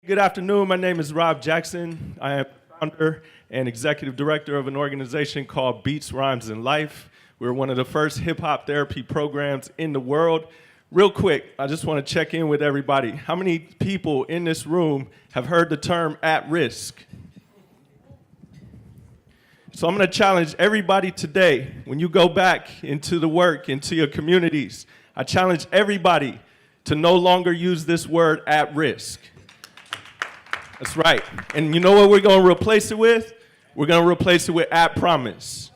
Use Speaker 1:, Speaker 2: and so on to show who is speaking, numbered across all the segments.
Speaker 1: Good afternoon. My name is Rob Jackson. I am founder and executive director of an organization called Beats, Rhymes, and Life. We're one of the first hip-hop therapy programs in the world. Real quick, I just want to check in with everybody. How many people in this room have heard the term at risk? So I'm going to challenge everybody today, when you go back into the work, into your communities, I challenge everybody to no longer use this word at risk. That's right. And you know what we're going to replace it with? We're going to replace it with at promise.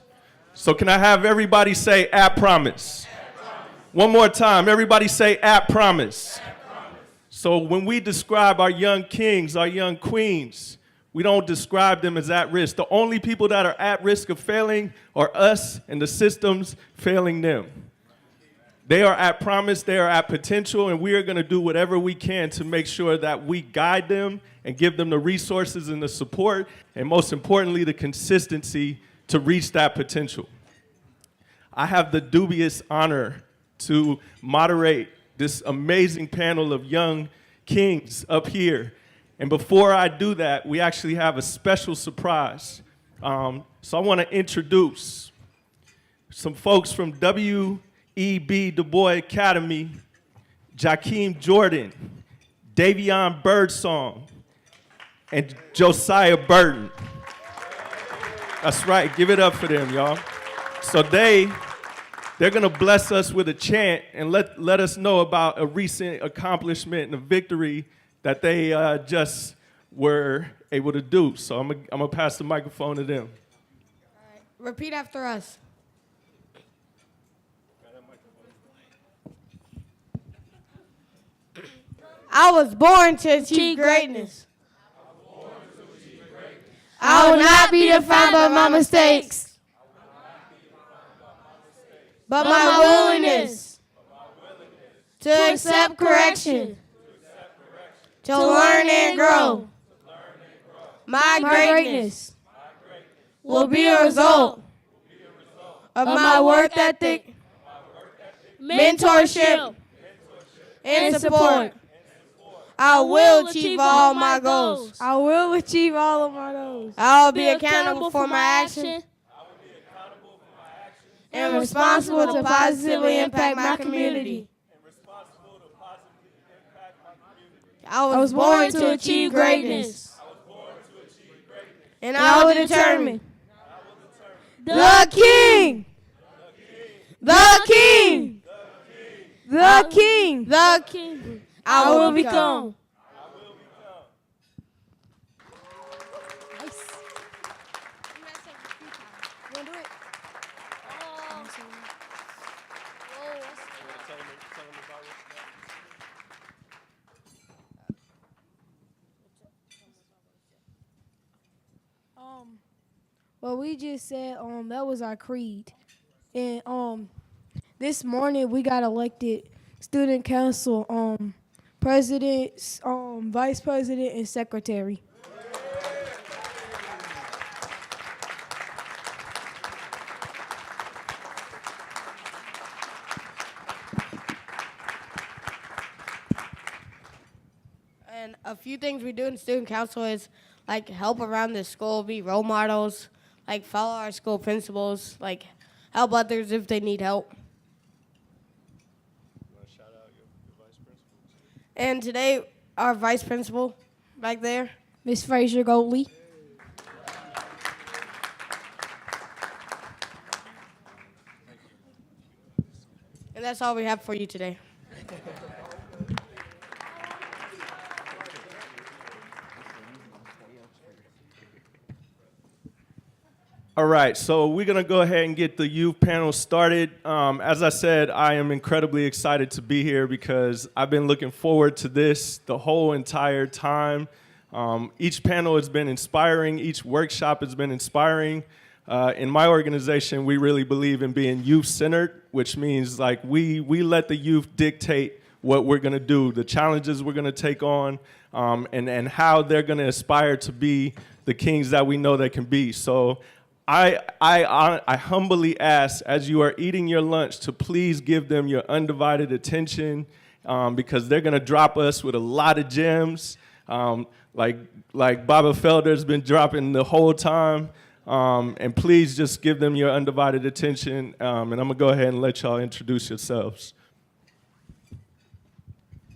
Speaker 1: So can I have everybody say at promise? At promise. One more time. Everybody say at promise. At promise. So when we describe our young kings, our young queens, we don't describe them as at risk. The only people that are at risk of failing are us and the systems failing them. They are at promise, they are at potential, and we are going to do whatever we can to make sure that we guide them and give them the resources and the support, and most importantly, the consistency to reach that potential. I have the dubious honor to moderate this amazing panel of young kings up here. And before I do that, we actually have a special surprise. So I want to introduce some folks from W.E.B. Du Bois Academy, Jakeem Jordan, Davion Birdsong, and Josiah Burton. That's right, give it up for them, y'all. So they're gonna bless us with a chant and let us know about a recent accomplishment and a victory that they just were able to do. So I'm gonna pass the microphone to them.
Speaker 2: All right, repeat after us. I was born to achieve greatness. I will not be defined by my mistakes, but my willingness to accept correction, to learn and grow. My greatness will be a result of my work ethic, mentorship, and support. I will achieve all my goals.
Speaker 3: I will achieve all of my goals.
Speaker 2: I will be accountable for my action and responsible to positively impact my community. I was born to achieve greatness. And I will determine the king. The king.
Speaker 3: The king.
Speaker 2: The king. I will become.
Speaker 3: Well, we just said that was our creed, and this morning we got elected student council president, vice president, and secretary.
Speaker 2: And a few things we do in student council is like help around the school, be role models, like follow our school principals, like help others if they need help. And today, our vice principal, back there,
Speaker 3: Miss Fraser Goldley.
Speaker 2: And that's all we have for you today.
Speaker 1: All right, so we're going to go ahead and get the youth panel started. As I said, I am incredibly excited to be here because I've been looking forward to this the whole entire time. Each panel has been inspiring. Each workshop has been inspiring. In my organization, we really believe in being youth-centered, which means like we let the youth dictate what we're going to do, the challenges we're going to take on, and how they're going to aspire to be the kings that we know they can be. So I humbly ask, as you are eating your lunch, to please give them your undivided attention because they're going to drop us with a lot of gems. Like Baba Felder's been dropping the whole time. And please just give them your undivided attention. And I'm going to go ahead and let y'all introduce yourselves.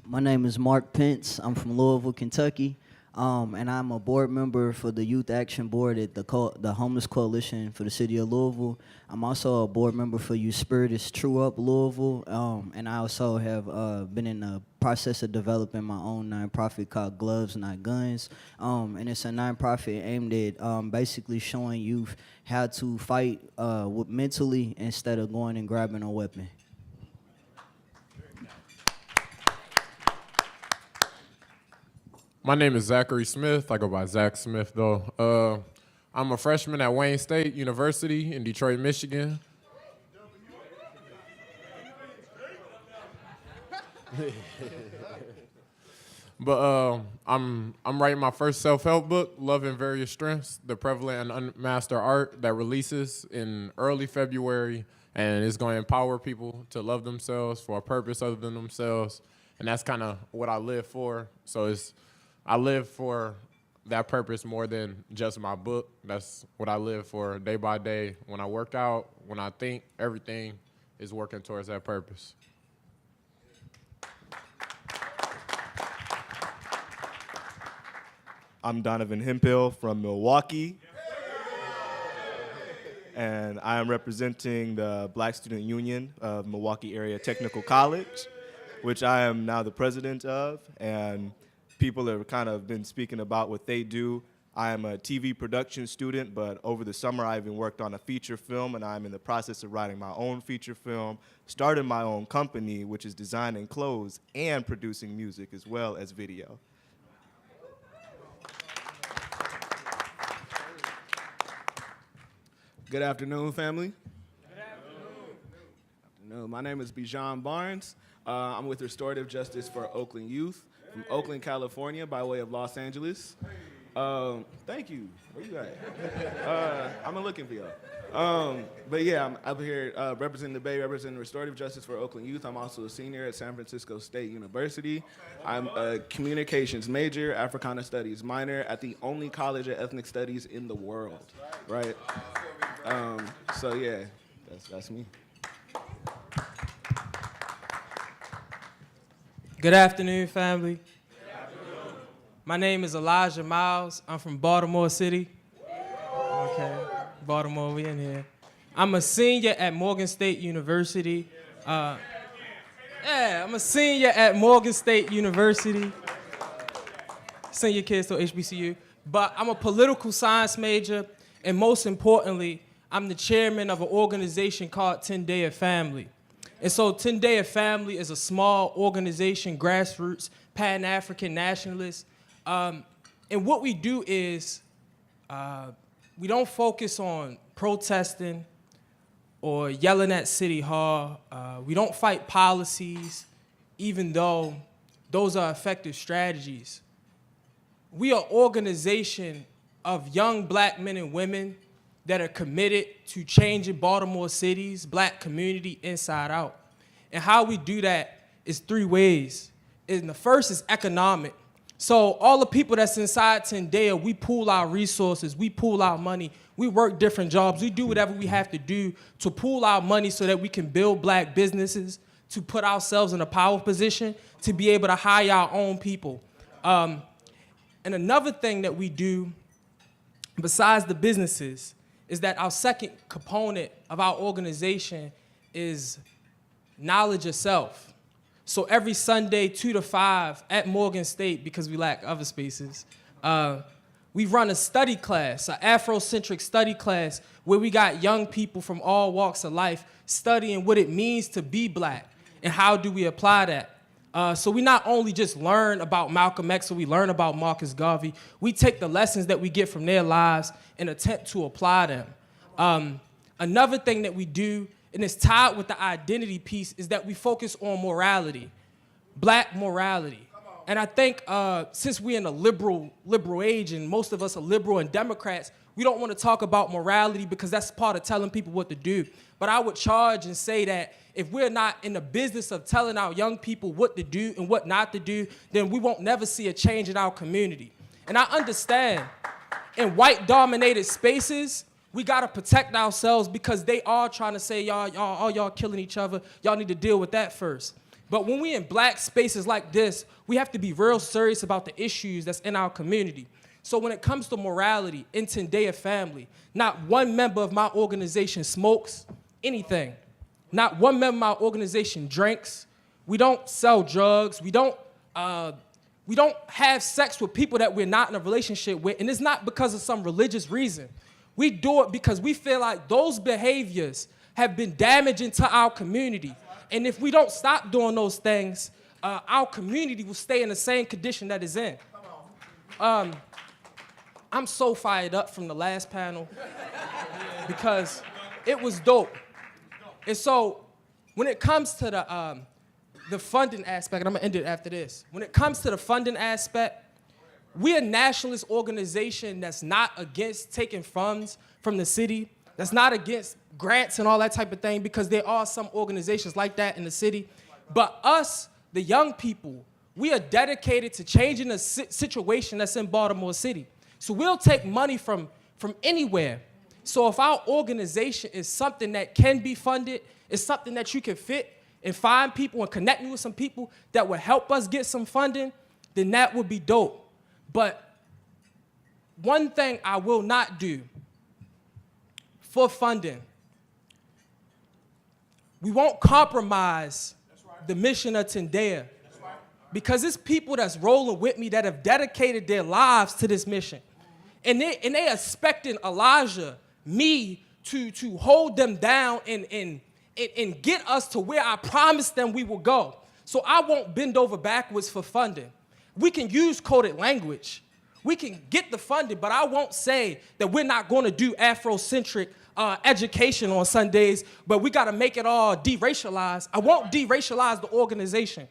Speaker 4: My name is Mark Pence. I'm from Louisville, Kentucky, and I'm a board member for the Youth Action Board at the Homeless Coalition for the City of Louisville. I'm also a board member for Youth Spirit is True Up Louisville, and I also have been in the process of developing my own nonprofit called Gloves Not Guns, and it's a nonprofit aimed at basically showing youth how to fight mentally instead of going and grabbing a weapon.
Speaker 5: My name is Zachary Smith. I go by Zach Smith, though. I'm a freshman at Wayne State University in Detroit, Michigan. But I'm writing my first self-help book, Love in Various Strengths, the prevalent and unmastered art, that releases in early February, and it's going to empower people to love themselves for a purpose other than themselves, and that's kind of what I live for. So I live for that purpose more than just my book. That's what I live for day by day. When I work out, when I think, everything is working towards that purpose.
Speaker 6: I'm Donovan Hemphill from Milwaukee, and I am representing the Black Student Union of Milwaukee Area Technical College, which I am now the president of, and people have kind of been speaking about what they do. I am a TV production student, but over the summer I even worked on a feature film, and I'm in the process of writing my own feature film, started my own company, which is designing clothes and producing music as well as video.
Speaker 7: Good afternoon, family. Good afternoon. My name is Bijan Barnes. I'm with Restorative Justice for Oakland Youth from Oakland, California, by way of Los Angeles. Thank you. Where you at? I'm looking for y'all. But yeah, I'm up here representing the Bay, representing Restorative Justice for Oakland Youth. I'm also a senior at San Francisco State University. I'm a communications major, Africana Studies minor at the only college of ethnic studies in the world, right? So yeah, that's me.
Speaker 8: Good afternoon, family. Good afternoon. My name is Elijah Miles. I'm from Baltimore City. Okay, Baltimore, we in here. I'm a senior at Morgan State University. I'm a senior at Morgan State University. Senior kids to HBCU. But I'm a political science major, and most importantly, I'm the chairman of an organization called 10 Day of Family. And so 10 Day of Family is a small organization, grassroots, Pan-African nationalist. And what we do is we don't focus on protesting or yelling at City Hall. We don't fight policies, even though those are effective strategies. We are an organization of young black men and women that are committed to changing Baltimore City's black community inside out. And how we do that is 3 ways. And the first is economic. So all the people that's inside Tendea, we pool our resources, we pool our money, we work different jobs, we do whatever we have to do to pool our money so that we can build black businesses, to put ourselves in a power position, to be able to hire our own people. And another thing that we do, besides the businesses, is that our second component of our organization is knowledge of self. So every Sunday, 2 to 5 at Morgan State, because we lack other spaces, we run a study class, an Afrocentric study class, where we got young people from all walks of life studying what it means to be black and how do we apply that. So we not only just learn about Malcolm X or we learn about Marcus Garvey, we take the lessons that we get from their lives and attempt to apply them. Another thing that we do, and it's tied with the identity piece, is that we focus on morality, black morality. And I think since we're in a liberal age and most of us are liberal and Democrats, We don't want to talk about morality because that's part of telling people what to do. But I would charge and say that if we're not in the business of telling our young people what to do and what not to do, then we won't never see a change in our community. And I understand in white-dominated spaces, we got to protect ourselves because they are trying to say, y'all killing each other. Y'all need to deal with that first. But when we in black spaces like this, we have to be real serious about the issues that's in our community. So when it comes to morality in Tendea family, not one member of my organization smokes anything. Not one member of my organization drinks. We don't sell drugs. We don't have sex with people that we're not in a relationship with, and it's not because of some religious reason. We do it because we feel like those behaviors have been damaging to our community. And if we don't stop doing those things, our community will stay in the same condition that it's in. I'm so fired up from the last panel because it was dope. And so when it comes to the funding aspect, and I'm gonna end it after this. When it comes to the funding aspect, we're a nationalist organization that's not against taking funds from the city, that's not against grants and all that type of thing, because there are some organizations like that in the city. But us, the young people, we are dedicated to changing the situation that's in Baltimore City. So we'll take money from anywhere. So if our organization is something that can be funded, it's something that you can fit and find people and connect me with some people that will help us get some funding, then that would be dope. But one thing I will not do for funding, we won't compromise the mission of Tendea, because it's people that's rolling with me that have dedicated their lives to this mission. And they expecting Elijah, me, to hold them down and get us to where I promised them we will go. So I won't bend over backwards for funding. We can use coded language. We can get the funding, but I won't say that we're not going to do Afrocentric education on Sundays, but we got to make it all deracialized. I won't deracialize the organization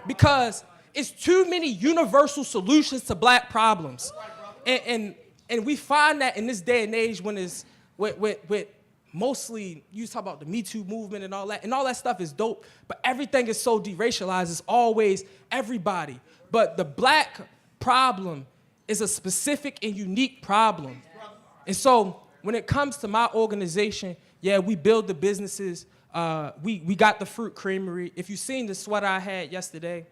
Speaker 8: because it's too many universal solutions to black problems. And we find that in this day and age when it's with mostly, you talk about the Me Too movement and all that stuff is dope, but everything is so deracialized. It's always everybody. But the black problem is a specific and unique problem. And so when it comes to my organization, yeah, we build the businesses. We got the fruit creamery. If you've seen the sweater I had yesterday,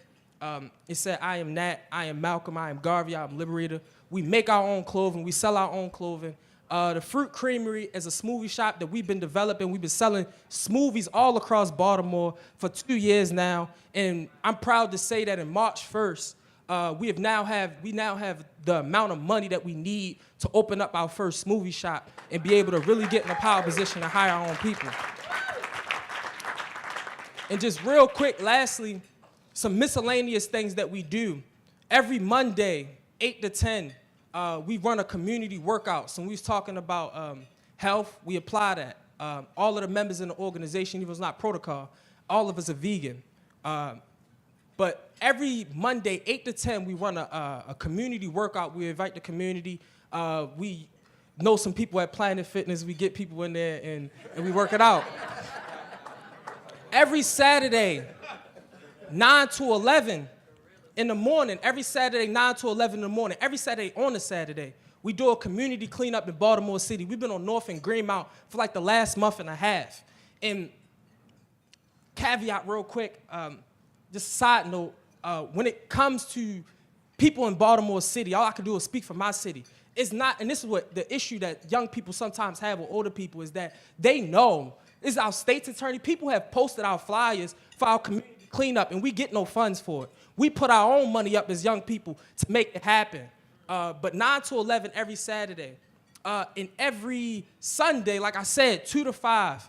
Speaker 8: it said, I am Nat, I am Malcolm, I am Garvey, I am Liberator. We make our own clothing. We sell our own clothing. The Fruit Creamery is a smoothie shop that we've been developing. We've been selling smoothies all across Baltimore for 2 years now. And I'm proud to say that in March 1st, we now have the amount of money that we need to open up our first smoothie shop and be able to really get in a power position to hire our own people. And just real quick, lastly, some miscellaneous things that we do. Every Monday, 8 to 10, we run a community workout. So when we was talking about health, we apply that. All of the members in the organization, even though it's not protocol, all of us are vegan. But every Monday, 8 to 10, we run a community workout. We invite the community. We know some people at Planet Fitness. We get people in there, and we work it out. Every Saturday, 9 to 11 in the morning, every Saturday, 9 to 11 in the morning, every Saturday on a Saturday, we do a community cleanup in Baltimore City. We've been on North and Greenmount for like the last month and a half. And caveat real quick, just a side note, when it comes to people in Baltimore City, all I can do is speak for my city. It's not, and this is what the issue that young people sometimes have with older people is that they know, this is our state's attorney, people have posted our flyers for our community cleanup and we get no funds for it. We put our own money up as young people to make it happen. But 9 to 11 every Saturday. And every Sunday, like I said, 2 to 5,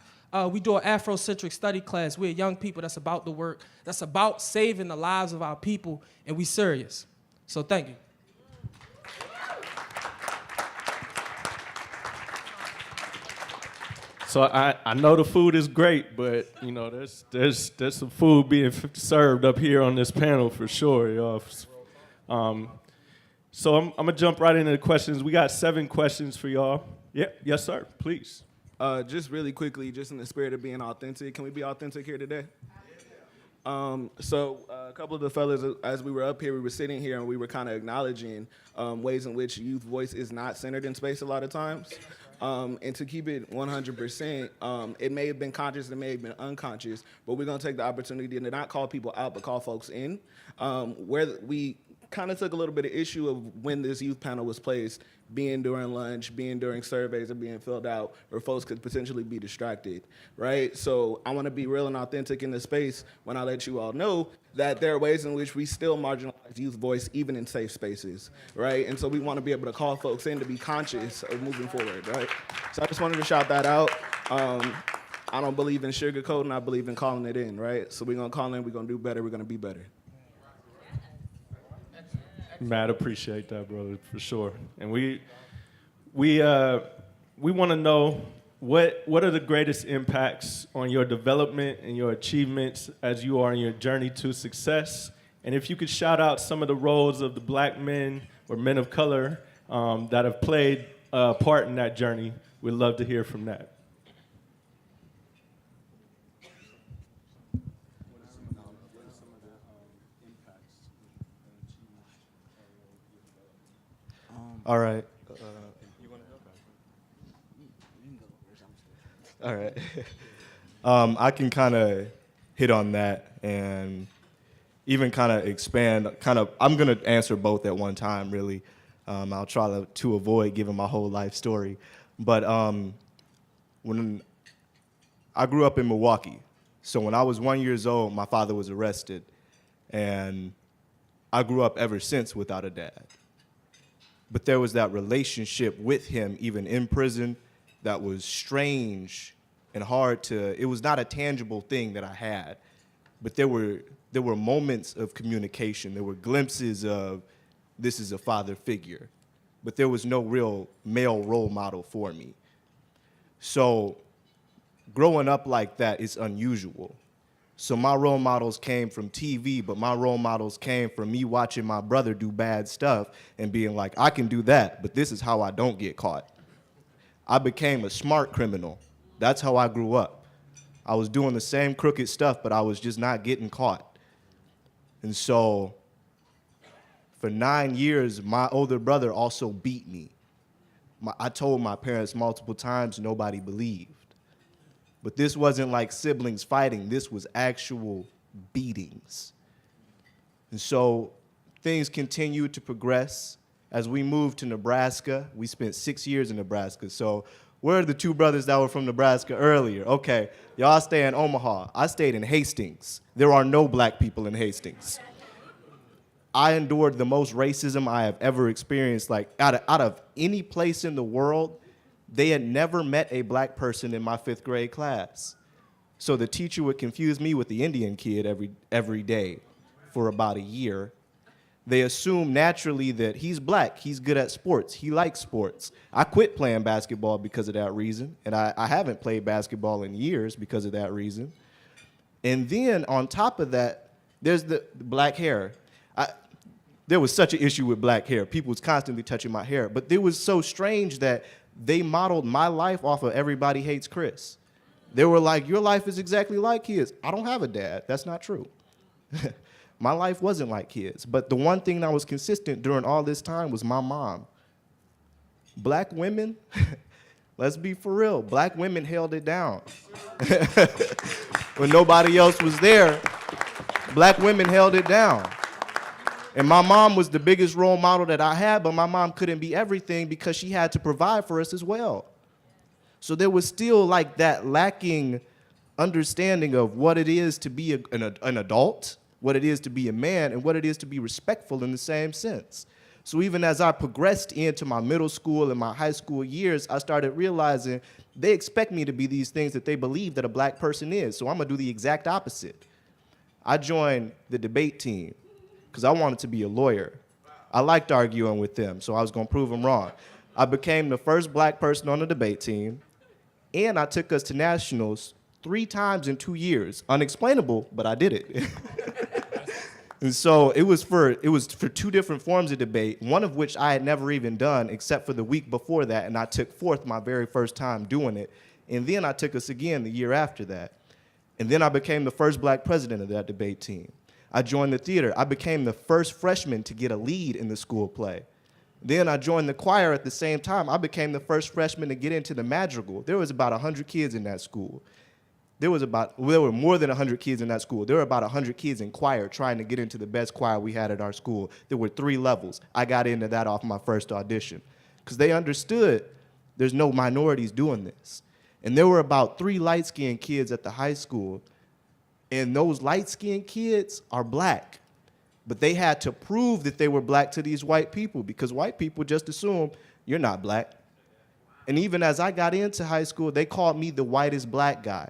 Speaker 8: we do an Afrocentric study class. We're young people that's about the work, that's about saving the lives of our people, and we serious. So thank you.
Speaker 1: So I know the food is great, but you know there's some food being served up here on this panel for sure, y'all. So I'm going to jump right into the questions. We got 7 questions for y'all. Yeah, yes, sir. Please.
Speaker 7: Just really quickly, just in the spirit of being authentic, can we be authentic here today? So a couple of the fellas, as we were up here, we were sitting here and we were kind of acknowledging ways in which youth voice is not centered in space a lot of times. And to keep it 100%, it may have been conscious, it may have been unconscious, but we're going to take the opportunity to not call people out, but call folks in. Where we kind of took a little bit of issue of when this youth panel was placed, being during lunch, being during surveys, or being filled out, where folks could potentially be distracted, right? So I want to be real and authentic in the space when I let you all know that there are ways in which we still marginalize youth voice, even in safe spaces, right? And so we want to be able to call folks in to be conscious of moving forward, right? So I just wanted to shout that out. I don't believe in sugarcoating, I believe in calling it in, right? So we're going to call in, we're going to do better, we're going to be better.
Speaker 1: Matt, appreciate that, brother, for sure. And we want to know what are the greatest impacts on your development and your achievements as you are in your journey to success. And if you could shout out some of the roles of the black men or men of color that have played a part in that journey, we'd love to hear from that.
Speaker 6: All right. You want to go? All right. I can kind of hit on that and even kind of expand. I'm going to answer both at one time, really. I'll try to avoid giving my whole life story. But when I grew up in Milwaukee, so when I was 1 year old, my father was arrested. And I grew up ever since without a dad. But there was that relationship with him, even in prison, that was strange and hard to, it was not a tangible thing that I had. But there were moments of communication. There were glimpses of, this is a father figure. But there was no real male role model for me. So growing up like that is unusual. So my role models came from TV, but my role models came from me watching my brother do bad stuff and being like, I can do that, but this is how I don't get caught. I became a smart criminal. That's how I grew up. I was doing the same crooked stuff, but I was just not getting caught. And so for 9 years, my older brother also beat me. I told my parents multiple times, nobody believed. But this wasn't like siblings fighting. This was actual beatings. And so things continued to progress. As we moved to Nebraska, we spent 6 years in Nebraska. So where are the 2 brothers that were from Nebraska earlier? Okay, y'all stay in Omaha. I stayed in Hastings. There are no black people in Hastings. I endured the most racism I have ever experienced. Like out of any place in the world, they had never met a black person in my 5th grade class. So the teacher would confuse me with the Indian kid every day for about a year. They assume naturally that he's black, he's good at sports, he likes sports. I quit playing basketball because of that reason, and I haven't played basketball in years because of that reason. And then on top of that, there's the black hair. There was such an issue with black hair. People was constantly touching my hair, but it was so strange that they modeled my life off of Everybody Hates Chris. They were like, your life is exactly like his. I don't have a dad. That's not true. My life wasn't like his. But the one thing that was consistent during all this time was my mom. Black women, let's be for real, black women held it down. When nobody else was there, black women held it down. And my mom was the biggest role model that I had, but my mom couldn't be everything because she had to provide for us as well. So there was still like that lacking understanding of what it is to be an adult, what it is to be a man, and what it is to be respectful in the same sense. So even as I progressed into my middle school and my high school years, I started realizing they expect me to be these things that they believe that a black person is. So I'm gonna do the exact opposite. I joined the debate team because I wanted to be a lawyer. I liked arguing with them, so I was gonna prove them wrong. I became the first black person on the debate team, and I took us to nationals 3 times in 2 years. Unexplainable, but I did it. And so it was for two different forms of debate, one of which I had never even done except for the week before that, and I took fourth my very first time doing it. And then I took us again the year after that. And then I became the first black president of that debate team. I joined the theater. I became the first freshman to get a lead in the school play. Then I joined the choir at the same time. I became the first freshman to get into the madrigal. There was about 100 kids in that school. There were more than 100 kids in that school. There were about 100 kids in choir trying to get into the best choir we had at our school. There were 3 levels. I got into that off my first audition because they understood there's no minorities doing this. And there were about 3 light-skinned kids at the high school, and those light-skinned kids are black. But they had to prove that they were black to these white people because white people just assume you're not black. And even as I got into high school, they called me the whitest black guy.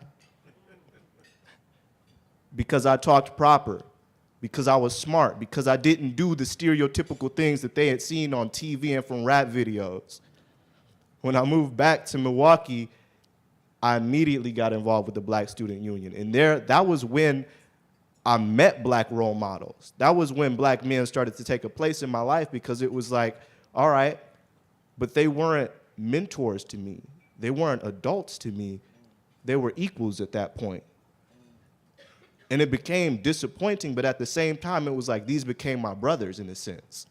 Speaker 6: Because I talked proper, because I was smart, because I didn't do the stereotypical things that they had seen on TV and from rap videos. When I moved back to Milwaukee, I immediately got involved with the Black Student Union. And that was when I met black role models. That was when black men started to take a place in my life because it was like, all right, but they weren't mentors to me. They weren't adults to me. They were equals at that point. And it became disappointing, but at the same time, it was like these became my brothers in a sense.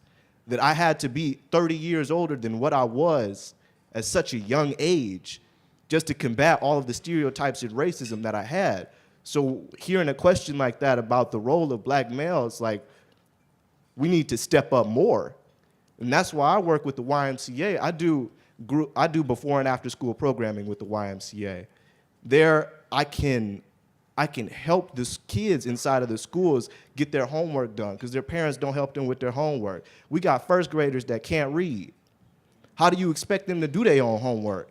Speaker 6: That I had to be 30 years older than what I was at such a young age just to combat all of the stereotypes and racism that I had. So hearing a question like that about the role of black males, like, we need to step up more. And that's why I work with the YMCA. I do before and after school programming with the YMCA. There, I can help the kids inside of the schools get their homework done because their parents don't help them with their homework. We got first graders that can't read. How do you expect them to do their own homework?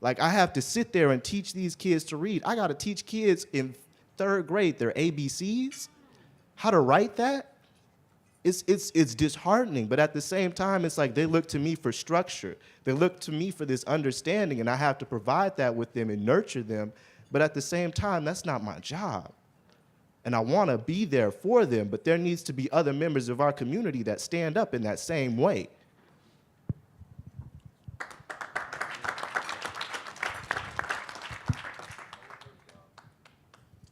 Speaker 6: Like, I have to sit there and teach these kids to read. I got to teach kids in 3rd grade their ABCs, how to write that. It's disheartening, but at the same time, it's like they look to me for structure. They look to me for this understanding, and I have to provide that with them and nurture them. But at the same time, that's not my job. And I want to be there for them, but there needs to be other members of our community that stand up in that same way.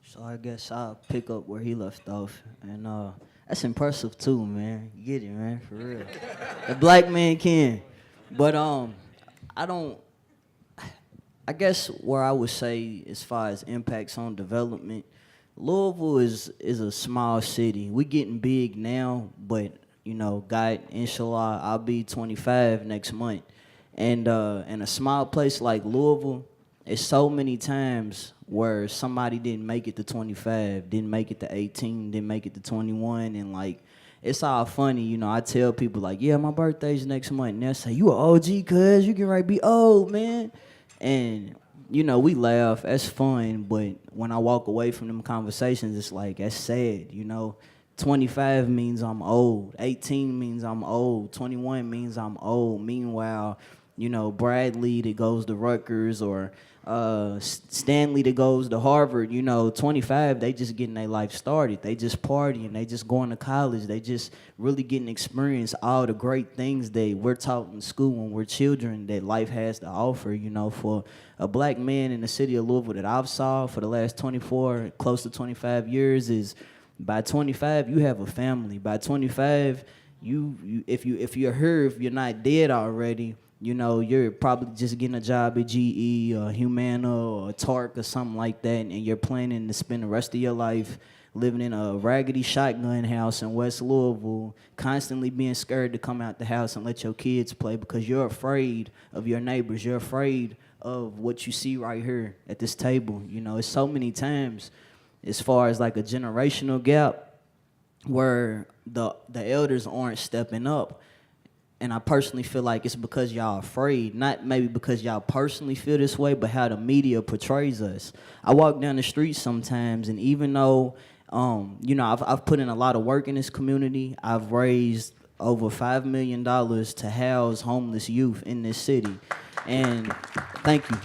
Speaker 4: So I guess I'll pick up where he left off. And that's impressive too, man. You get it, man, for real. The black man can. But I guess where I would say as far as impacts on development, Louisville is a small city. We getting big now, but God, inshallah, I'll be 25 next month. And in a small place like Louisville, it's so many times where somebody didn't make it to 25, didn't make it to 18, didn't make it to 21, and like, it's all funny, I tell people like, yeah, my birthday's next month, and they'll say, you an OG, cuz, you can right be old, man. And, we laugh, that's fun, but when I walk away from them conversations, it's like, that's sad, 25 means I'm old, 18 means I'm old, 21 means I'm old. Meanwhile, Bradley that goes to Rutgers or Stanley that goes to Harvard, 25, they just getting their life started. They just partying. They just going to college. They just really getting experience all the great things that we're taught in school when we're children that life has to offer, for a black man in the city of Louisville that I've saw for the last 24, close to 25 years is by 25, you have a family. By 25, if you're here, if you're not dead already, you're probably just getting a job at GE or Humana or Tark or something like that, and you're planning to spend the rest of your life living in a raggedy shotgun house in West Louisville, constantly being scared to come out the house and let your kids play because you're afraid of your neighbors. You're afraid of what you see right here at this table. It's so many times as far as like a generational gap where the elders aren't stepping up. And I personally feel like it's because y'all afraid, not maybe because y'all personally feel this way, but how the media portrays us. I walk down the street sometimes, and even though, I've put in a lot of work in this community, I've raised over $5 million to house homeless youth in this city. And thank you.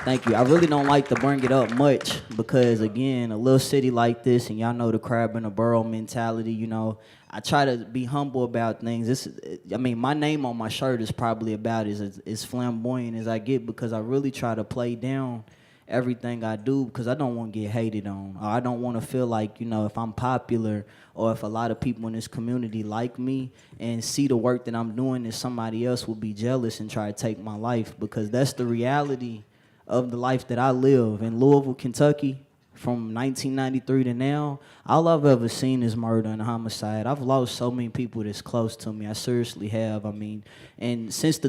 Speaker 4: Thank you. I really don't like to bring it up much because, again, a little city like this, and y'all know the crab in the barrel mentality, you know, I try to be humble about things. My name on my shirt is probably about as flamboyant as I get because I really try to play down everything I do because I don't want to get hated on. Or I don't want to feel like, you know, if I'm popular or if a lot of people in this community like me and see the work that I'm doing, that somebody else will be jealous and try to take my life, because that's the reality of the life that I live in Louisville, Kentucky. From 1993 to now, all I've ever seen is murder and homicide. I've lost so many people that's close to me. I seriously have. I mean, and since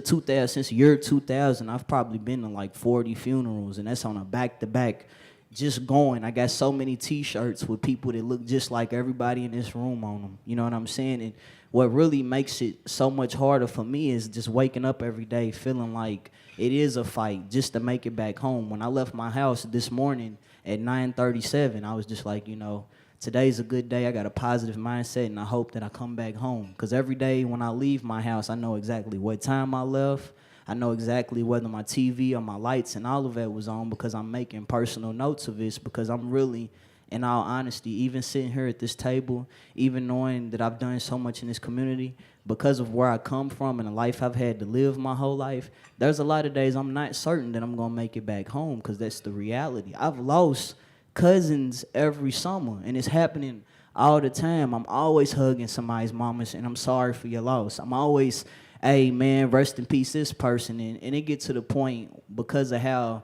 Speaker 4: year 2000, I've probably been to like 40 funerals, and that's on a back-to-back just going. I got so many T-shirts with people that look just like everybody in this room on them. You know what I'm saying? And what really makes it so much harder for me is just waking up every day feeling like it is a fight just to make it back home. When I left my house this morning at 9:37, I was just like, you know, today's a good day. I got a positive mindset, and I hope that I come back home. Because every day when I leave my house, I know exactly what time I left. I know exactly whether my TV or my lights and all of that was on, because I'm making personal notes of this, because I'm really, in all honesty, even sitting here at this table, even knowing that I've done so much in this community, because of where I come from and the life I've had to live my whole life, there's a lot of days I'm not certain that I'm going to make it back home, because that's the reality. I've lost cousins every summer, and it's happening all the time. I'm always hugging somebody's mamas, and I'm sorry for your loss. I'm always, hey, man, rest in peace this person. And it gets to the point, because of how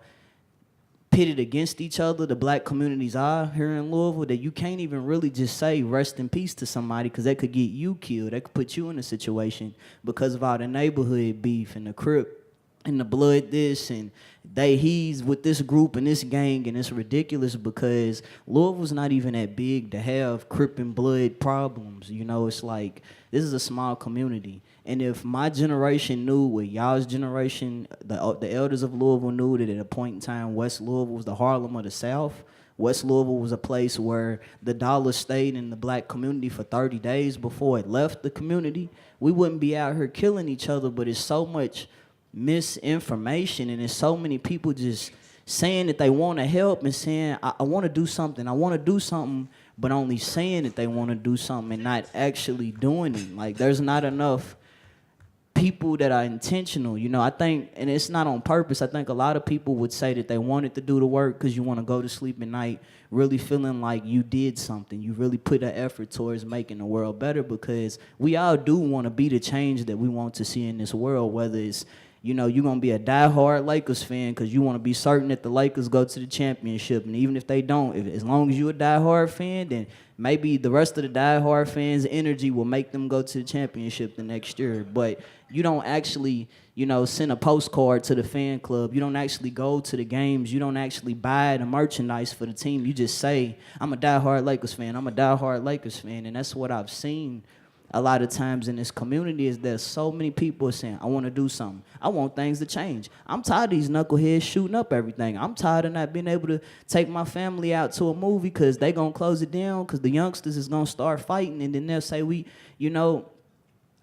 Speaker 4: pitted against each other the black communities are here in Louisville, that you can't even really just say rest in peace to somebody, because that could get you killed. That could put you in a situation because of all the neighborhood beef and the Crip and the blood this and he's with this group and this gang, and it's ridiculous because Louisville's not even that big to have Crip and blood problems. You know, it's like, this is a small community. And if my generation knew what y'all's generation, the elders of Louisville knew, that at a point in time, West Louisville was the Harlem of the South. West Louisville was a place where the dollar stayed in the black community for 30 days before it left the community. We wouldn't be out here killing each other, but it's so much misinformation, and there's so many people just saying that they want to help and saying, I want to do something, but only saying that they want to do something and not actually doing it. Like, there's not enough people that are intentional. You know, I think, and it's not on purpose, I think a lot of people would say that they wanted to do the work because you want to go to sleep at night really feeling like you did something. You really put an effort towards making the world better, because we all do want to be the change that we want to see in this world, whether it's, you know, you're going to be a diehard Lakers fan because you want to be certain that the Lakers go to the championship. And even if they don't, as long as you're a diehard fan, then maybe the rest of the diehard fans' energy will make them go to the championship the next year. But you don't actually, you know, send a postcard to the fan club. You don't actually go to the games. You don't actually buy the merchandise for the team. You just say, I'm a diehard Lakers fan. I'm a diehard Lakers fan. And that's what I've seen a lot of times in this community, is there's so many people saying, I want to do something. I want things to change. I'm tired of these knuckleheads shooting up everything. I'm tired of not being able to take my family out to a movie because they going to close it down because the youngsters is going to start fighting, and then they'll say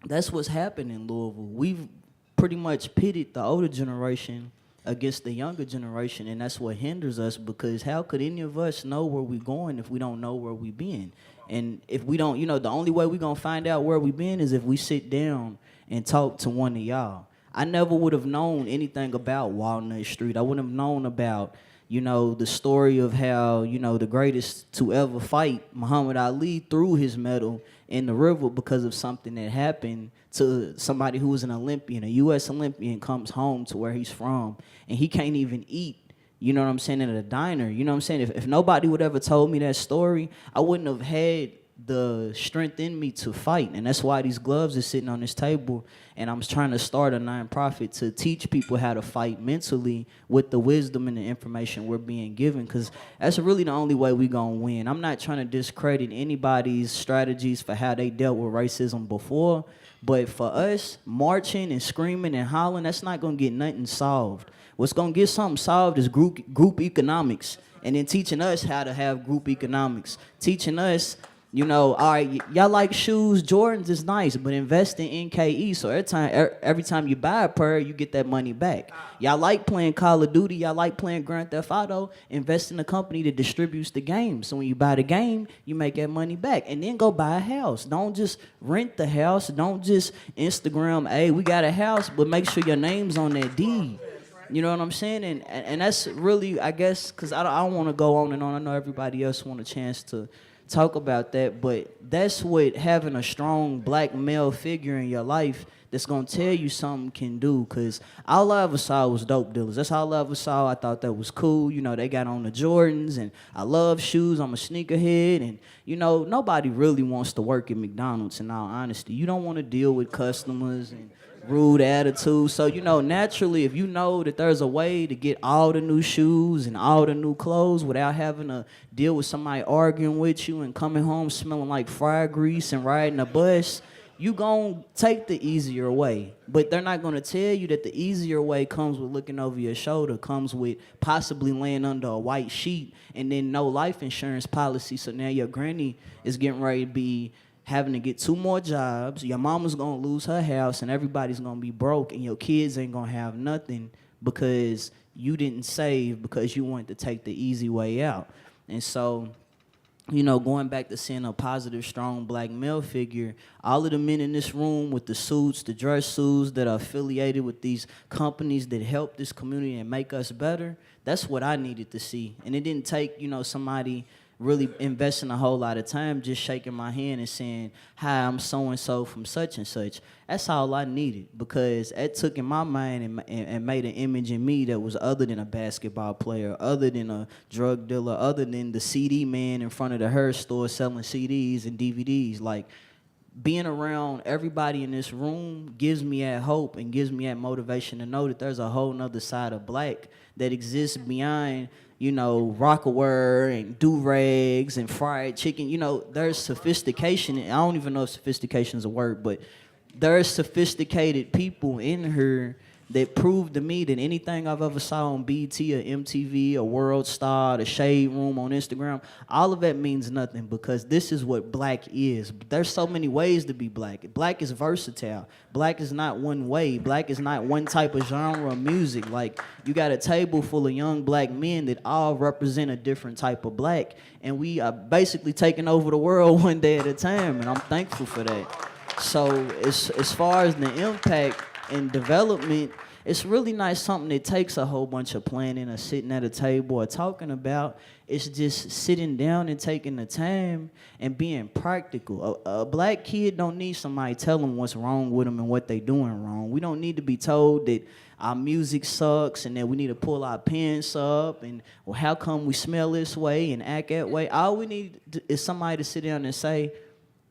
Speaker 4: that's what's happening in Louisville. We've pretty much pitted the older generation against the younger generation, and that's what hinders us, because how could any of us know where we're going if we don't know where we've been? And if we don't, the only way we're going to find out where we've been is if we sit down and talk to one of y'all. I never would have known anything about Walnut Street. I wouldn't have known about, the story of how, the greatest to ever fight, Muhammad Ali, threw his medal in the river because of something that happened to somebody who was an Olympian. A U.S. Olympian comes home to where he's from, and he can't even eat, you know what I'm saying, in a diner. You know what I'm saying? If nobody would ever told me that story, I wouldn't have had the strength in me to fight. And that's why these gloves are sitting on this table, and I'm trying to start a nonprofit to teach people how to fight mentally with the wisdom and the information we're being given, because that's really the only way we're going to win. I'm not trying to discredit anybody's strategies for how they dealt with racism before, but for us, marching and screaming and hollering, that's not going to get nothing solved. What's going to get something solved is group economics, and then teaching us how to have group economics, teaching us You know, all right, y'all like shoes, Jordans is nice, but invest in NKE. So every time you buy a pair, you get that money back. Y'all like playing Call of Duty, y'all like playing Grand Theft Auto, invest in a company that distributes the game. So when you buy the game, you make that money back. And then go buy a house. Don't just rent the house. Don't just Instagram, hey, we got a house, but make sure your name's on that deed. You know what I'm saying? And that's really, I guess, because I don't want to go on and on. I know everybody else want a chance to talk about that, but that's what having a strong black male figure in your life that's going to tell you something can do, because all I ever saw was dope dealers. That's all I ever saw. I thought that was cool. You know, they got on the Jordans, and I love shoes. I'm a sneakerhead, and, you know, nobody really wants to work at McDonald's, in all honesty. You don't want to deal with customers and rude attitude. So, you know, naturally, if you know that there's a way to get all the new shoes and all the new clothes without having to deal with somebody arguing with you and coming home smelling like fry grease and riding a bus, you gon' take the easier way. But they're not gonna tell you that the easier way comes with looking over your shoulder, comes with possibly laying under a white sheet and then no life insurance policy. So now your granny is getting ready to be having to get 2 more jobs, your mama's gonna lose her house, and everybody's gonna be broke, and your kids ain't gonna have nothing because you didn't save, because you wanted to take the easy way out. And so, you know, going back to seeing a positive, strong black male figure, all of the men in this room with the suits, the dress suits that are affiliated with these companies that help this community and make us better, that's what I needed to see. And it didn't take, you know, somebody really investing a whole lot of time just shaking my hand and saying, hi, I'm so-and-so from such and such. That's all I needed, because it took in my mind and made an image in me that was other than a basketball player, other than a drug dealer, other than the CD man in front of the hair store selling CDs and DVDs. Like, being around everybody in this room gives me that hope and gives me that motivation to know that there's a whole nother side of black that exists beyond, you know, Rockaware and do-rags and fried chicken. You know, there's sophistication. I don't even know if sophistication is a word, but there's sophisticated people in here that prove to me that anything I've ever saw on BT or MTV or World Star, the Shade Room on Instagram, all of that means nothing, because this is what black is. There's so many ways to be black. Black is versatile. Black is not one way. Black is not one type of genre of music. Like, you got a table full of young black men that all represent a different type of black, and we are basically taking over the world one day at a time, and I'm thankful for that. So as far as the impact and development, it's really not something that takes a whole bunch of planning or sitting at a table or talking about. It's just sitting down and taking the time and being practical. A black kid don't need somebody telling them what's wrong with them and what they doing wrong. We don't need to be told that our music sucks and that we need to pull our pants up and, well, how come we smell this way and act that way? All we need is somebody to sit down and say,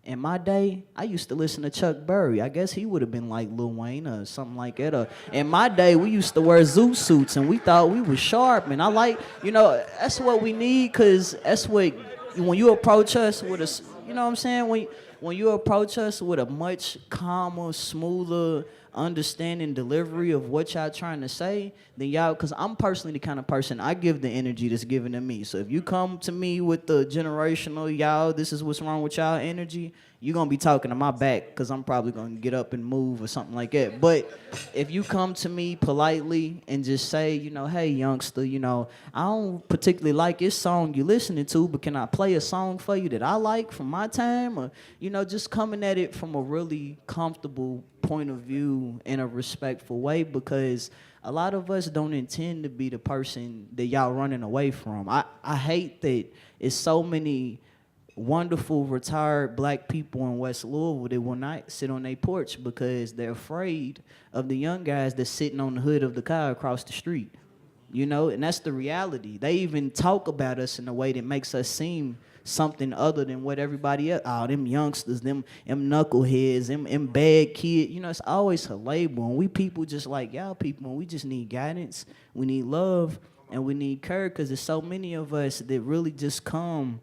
Speaker 4: in my day, I used to listen to Chuck Berry. I guess he would have been like Lil Wayne or something like that. Or in my day, we used to wear zoot suits and we thought we was sharp. And I like, you know, that's what we need, because that's what, when you approach us with a, you know what I'm saying? When you approach us with a much calmer, smoother, understanding delivery of what y'all trying to say, then y'all, because I'm personally the kind of person, I give the energy that's given to me. So if you come to me with the generational, y'all, this is what's wrong with y'all energy, you're going to be talking to my back, because I'm probably going to get up and move or something like that. But if you come to me politely and just say, you know, hey, youngster, you know, I don't particularly like this song you're listening to, but can I play a song for you that I like from my time? Or, you know, just coming at it from a really comfortable point of view in a respectful way, because a lot of us don't intend to be the person that y'all running away from. I hate that it's so many wonderful retired black people in West Louisville that will not sit on their porch because they're afraid of the young guys that's sitting on the hood of the car across the street. You know, and that's the reality. They even talk about us in a way that makes us seem something other than what everybody else. Oh, them youngsters, them knuckleheads, them bad kids. You know, it's always a label. And we people just like y'all people, and we just need guidance. We need love, and we need care, because there's so many of us that really just come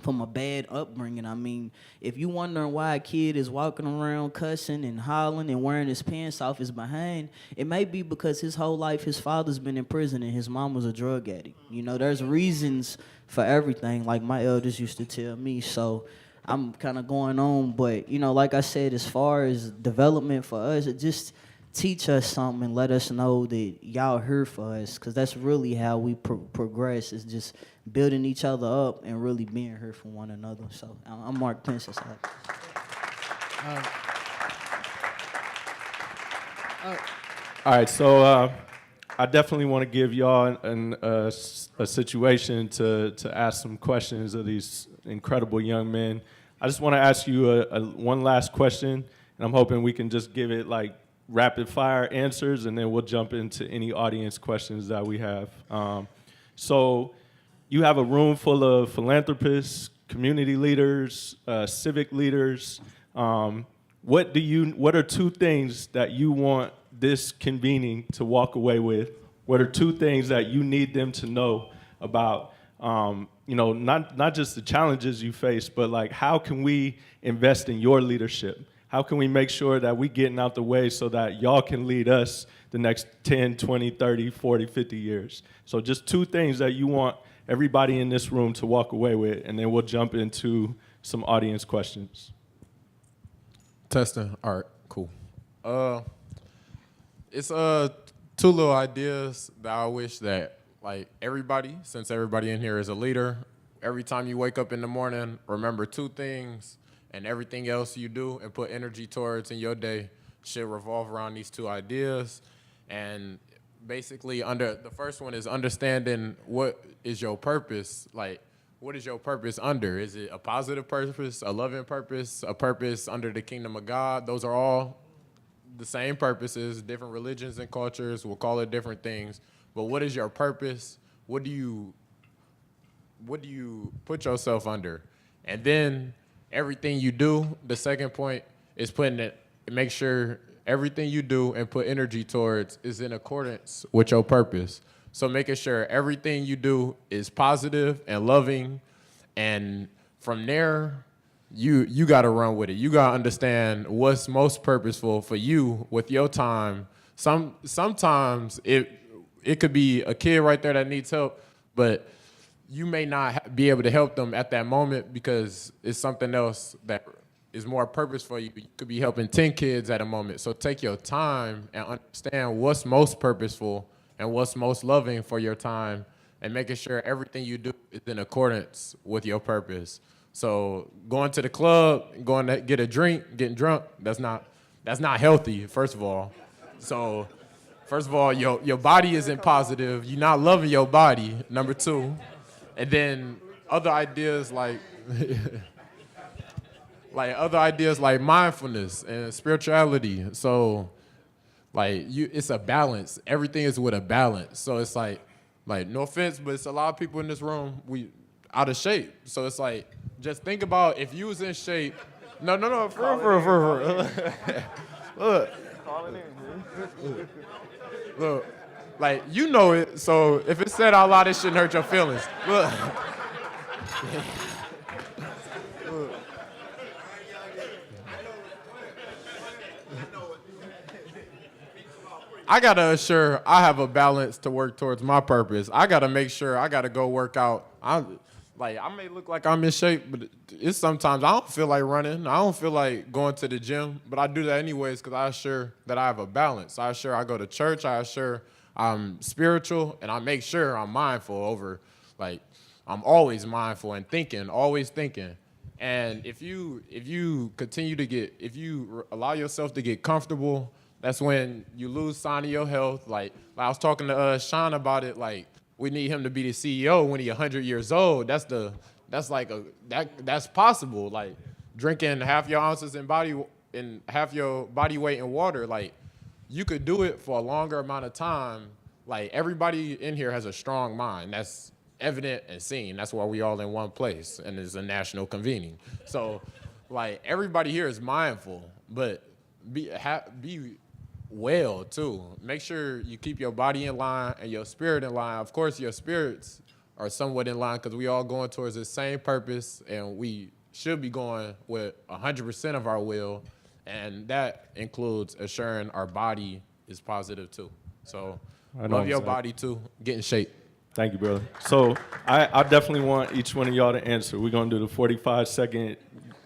Speaker 4: from a bad upbringing. I mean, if you wondering why a kid is walking around cussing and hollering and wearing his pants off his behind, it may be because his whole life his father's been in prison and his mom was a drug addict. You know, there's reasons for everything, like my elders used to tell me. So I'm kind of going on. But, you know, like I said, as far as development for us, it just teach us something and let us know that y'all here for us, because that's really how we progress, is just building each other up and really being here for one another. So I'm Mark Pence. That's all.
Speaker 1: All right, so I definitely want to give y'all a situation to ask some questions of these incredible young men. I just want to ask you one last question, and I'm hoping we can just give it like rapid fire answers, and then we'll jump into any audience questions that we have. So you have a room full of philanthropists, community leaders, civic leaders. What are two things that you want this convening to walk away with? What are two things that you need them to know about, not just the challenges you face, but like how can we invest in your leadership? How can we make sure that we getting out the way so that y'all can lead us the next 10, 20, 30, 40, 50 years? So just two things that you want everybody in this room to walk away with, and then we'll jump into some audience questions.
Speaker 5: Testing. All right, cool. It's two little ideas that I wish that, like, everybody, since everybody in here is a leader, every time you wake up in the morning, remember two things, and everything else you do and put energy towards in your day should revolve around these two ideas. And basically, the first one is understanding what is your purpose. Like, what is your purpose under? Is it a positive purpose, a loving purpose, a purpose under the kingdom of God? Those are all the same purposes. Different religions and cultures will call it different things. But what is your purpose? What do you put yourself under? And then everything you do, the second point is make sure everything you do and put energy towards is in accordance with your purpose. So making sure everything you do is positive and loving, and from there, you got to run with it. You got to understand what's most purposeful for you with your time. Sometimes it could be a kid right there that needs help, but you may not be able to help them at that moment because it's something else that is more purposeful. You could be helping 10 kids at a moment. So take your time and understand what's most purposeful and what's most loving for your time, and making sure everything you do is in accordance with your purpose. So going to the club, going to get a drink, getting drunk, that's not healthy, first of all. So first of all, your body isn't positive. You're not loving your body, number two. And then other ideas like mindfulness and spirituality. So it's a balance. Everything is with a balance. So it's like no offense, but it's a lot of people in this room, we out of shape. So it's like, just think about if you was in shape. No, for real. Look. Look, like, you know it, so if it's said out loud, it shouldn't hurt your feelings. Look. I gotta assure I have a balance to work towards my purpose. I gotta make sure I gotta go work out. I may look like I'm in shape, but it's sometimes I don't feel like running. I don't feel like going to the gym, but I do that anyways because I assure that I have a balance. I assure I go to church. I assure I'm spiritual, and I make sure I'm mindful I'm always mindful and always thinking. And if you allow yourself to get comfortable, that's when you lose sign of your health. Like I was talking to Sean about it, like, we need him to be the CEO when he's 100 years old. That's possible. Like drinking half your ounces in half your body weight in water. Like you could do it for a longer amount of time. Like everybody in here has a strong mind. That's evident and seen. That's why we all in one place and it's a national convening. So like everybody here is mindful, but be well too. Make sure you keep your body in line and your spirit in line. Of course, your spirits are somewhat in line because we all going towards the same purpose, and we should be going with 100% of our will, and that includes assuring our body is positive too. So love your body too. Get in shape.
Speaker 1: Thank you, brother. So I definitely want each one of y'all to answer. We're going to do the 45-second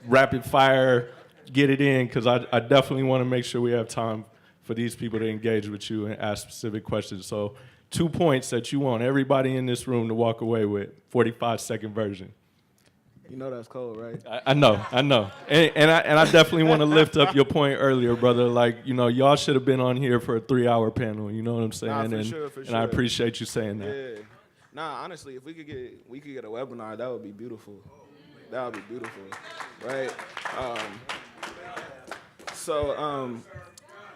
Speaker 1: rapid fire, get it in, because I definitely want to make sure we have time for these people to engage with you and ask specific questions. So 2 points that you want everybody in this room to walk away with, 45-second version.
Speaker 7: You know that's cold, right?
Speaker 1: I know. And I definitely want to lift up your point earlier, brother. Like, y'all should have been on here for a 3-hour panel. You know what I'm saying?
Speaker 7: Nah, for
Speaker 1: and,
Speaker 7: sure.
Speaker 1: and I appreciate you saying that.
Speaker 7: Yeah. Nah, honestly, if we could get a webinar, that would be beautiful. That would be beautiful, right?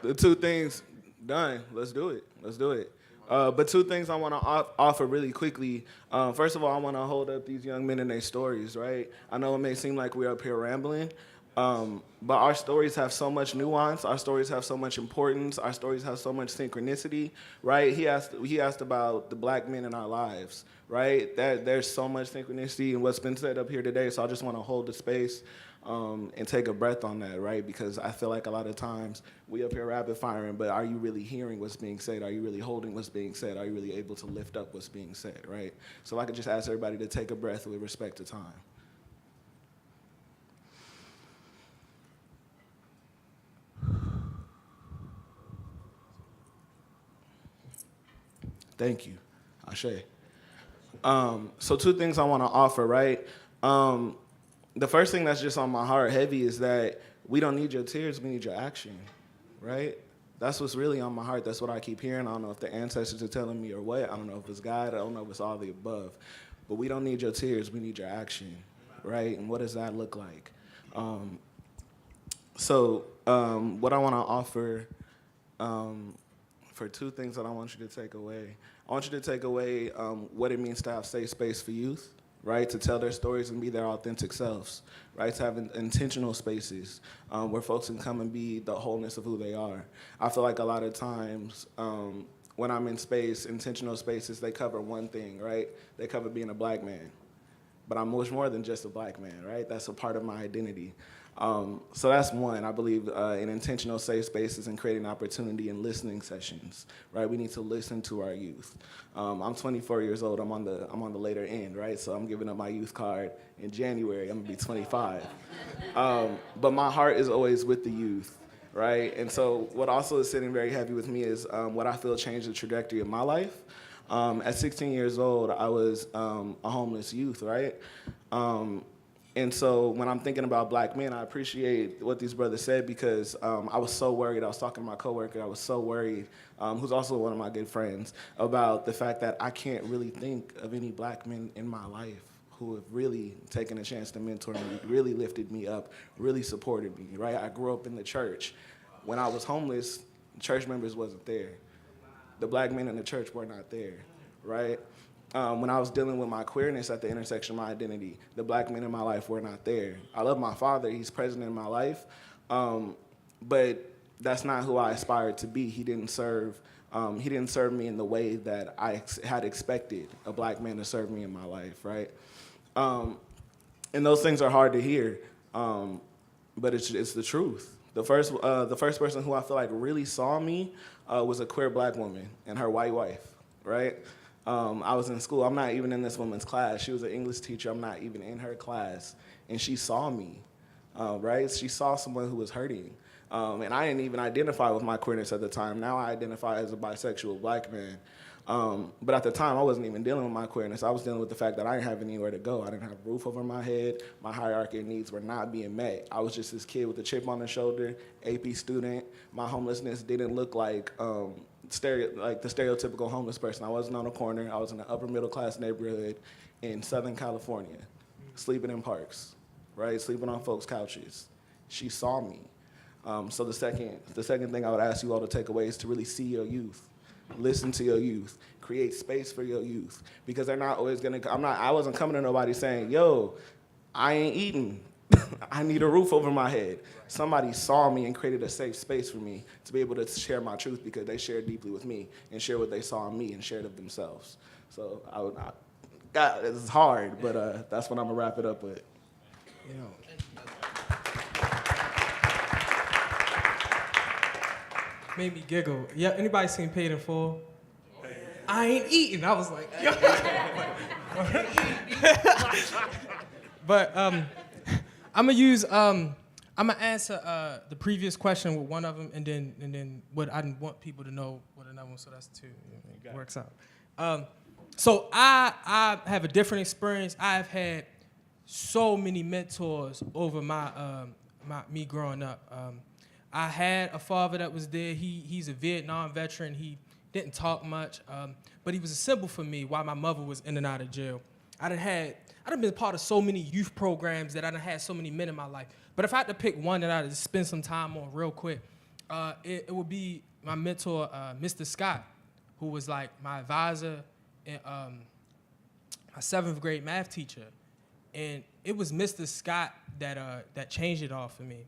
Speaker 7: The 2 things done. Let's do it. But 2 things I want to offer really quickly. First of all, I want to hold up these young men and their stories, right? I know it may seem like we're up here rambling, but our stories have so much nuance. Our stories have so much importance. Our stories have so much synchronicity, right? He asked about the black men in our lives, right? There's so much synchronicity in what's been said up here today, so I just want to hold the space and take a breath on that, right? Because I feel like a lot of times we up here rapid firing, but are you really hearing what's being said? Are you really holding what's being said? Are you really able to lift up what's being said, right? So if I could just ask everybody to take a breath with respect to time. Thank you, Ashe. So 2 things I want to offer, right? The first thing that's just on my heart heavy is that we don't need your tears, we need your action, right? That's what's really on my heart. That's what I keep hearing. I don't know if the ancestors are telling me or what. I don't know if it's God. I don't know if it's all the above. But we don't need your tears, we need your action, right? And what does that look like? What I want to offer for 2 things that I want you to take away. I want you to take away what it means to have safe space for youth, right? To tell their stories and be their authentic selves, right? To have intentional spaces where folks can come and be the wholeness of who they are. I feel like a lot of times when I'm in space, intentional spaces, they cover one thing, right? They cover being a black man. But I'm much more than just a black man, right? That's a part of my identity. So that's one. I believe in intentional safe spaces and creating opportunity and listening sessions, right? We need to listen to our youth. I'm 24 years old. I'm on the later end, right? So I'm giving up my youth card in January. I'm gonna be 25. But my heart is always with the youth, right? And so what also is sitting very heavy with me is what I feel changed the trajectory of my life. At 16 years old, I was a homeless youth, right? And so when I'm thinking about black men, I appreciate what these brothers said because I was so worried. I was talking to my coworker. I was so worried, who's also one of my good friends, about the fact that I can't really think of any black men in my life who have really taken a chance to mentor me, really lifted me up, really supported me, right? I grew up in the church. When I was homeless, church members wasn't there. The black men in the church were not there, right? When I was dealing with my queerness at the intersection of my identity, the black men in my life were not there. I love my father, he's present in my life, but that's not who I aspired to be. He didn't serve me in the way that I had expected a black man to serve me in my life, right? And those things are hard to hear, but it's the truth. The first person who I feel like really saw me was a queer black woman and her white wife, right? I was in school. I'm not even in this woman's class. She was an English teacher. I'm not even in her class. And she saw me, right? She saw someone who was hurting. And I didn't even identify with my queerness at the time. Now I identify as a bisexual black man. But at the time, I wasn't even dealing with my queerness. I was dealing with the fact that I didn't have anywhere to go. I didn't have a roof over my head. My hierarchy of needs were not being met. I was just this kid with a chip on his shoulder, AP student. My homelessness didn't look like the stereotypical homeless person. I wasn't on a corner. I was in an upper middle class neighborhood in Southern California, sleeping in parks, right? Sleeping on folks' couches. She saw me. So the second thing I would ask you all to take away is to really see your youth. Listen to your youth. Create space for your youth. Because they're not always gonna, I wasn't coming to nobody saying, yo, I ain't eating. I need a roof over my head. Somebody saw me and created a safe space for me to be able to share my truth because they shared deeply with me and shared what they saw in me and shared of themselves. So it's hard, but that's what I'm gonna wrap it up with.
Speaker 8: Made me giggle. Yeah, anybody seen Paid in Full? I ain't eating. I was like, yo. But I'm gonna answer the previous question with one of them, and then what I want people to know with another one. So that's two. It works out. So I have a different experience. I've had so many mentors over me growing up. I had a father that was there. He's a Vietnam veteran. He didn't talk much, but he was a symbol for me while my mother was in and out of jail. I'd been part of so many youth programs that I done had so many men in my life. But if I had to pick one that I'd spend some time on real quick, it would be my mentor, Mr. Scott, who was like my advisor and my 7th grade math teacher. And it was Mr. Scott that changed it all for me.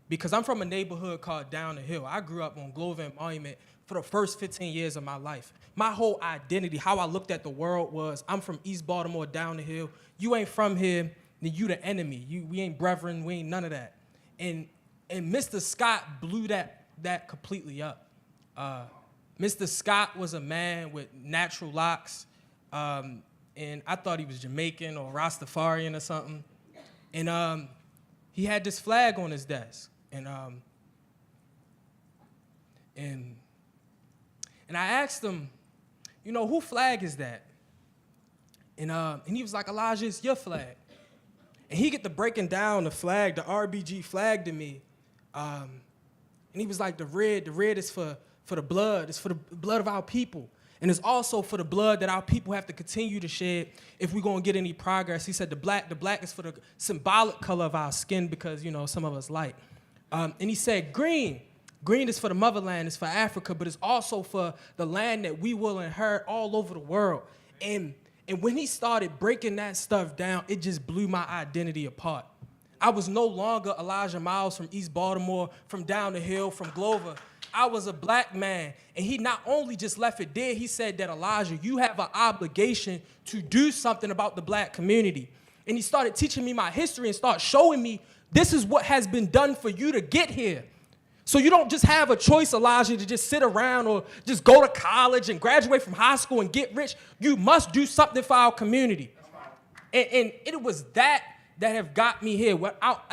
Speaker 8: Because I'm from a neighborhood called Down the Hill. I grew up on Glover and Monument for the first 15 years of my life. My whole identity, how I looked at the world was, I'm from East Baltimore, Down the Hill. You ain't from here, then you the enemy. We ain't brethren, we ain't none of that. And Mr. Scott blew that completely up. Mr. Scott was a man with natural locks, and I thought he was Jamaican or Rastafarian or something. And he had this flag on his desk. And I asked him, who flag is that? And he was like, Elijah, it's your flag. And he get to breaking down the flag, the RBG flag to me. And he was like, the red is for the blood. It's for the blood of our people. And it's also for the blood that our people have to continue to shed if we're going to get any progress. He said the black is for the symbolic color of our skin because, some of us light. And he said green is for the motherland, it's for Africa, but it's also for the land that we will inherit all over the world. And when he started breaking that stuff down, it just blew my identity apart. I was no longer Elijah Miles from East Baltimore, from Down the Hill, from Glover. I was a black man, and he not only just left it there, he said that, Elijah, you have an obligation to do something about the black community. And he started teaching me my history and started showing me this is what has been done for you to get here. So you don't just have a choice, Elijah, to just sit around or just go to college and graduate from high school and get rich. You must do something for our community. And it was that have got me here. Without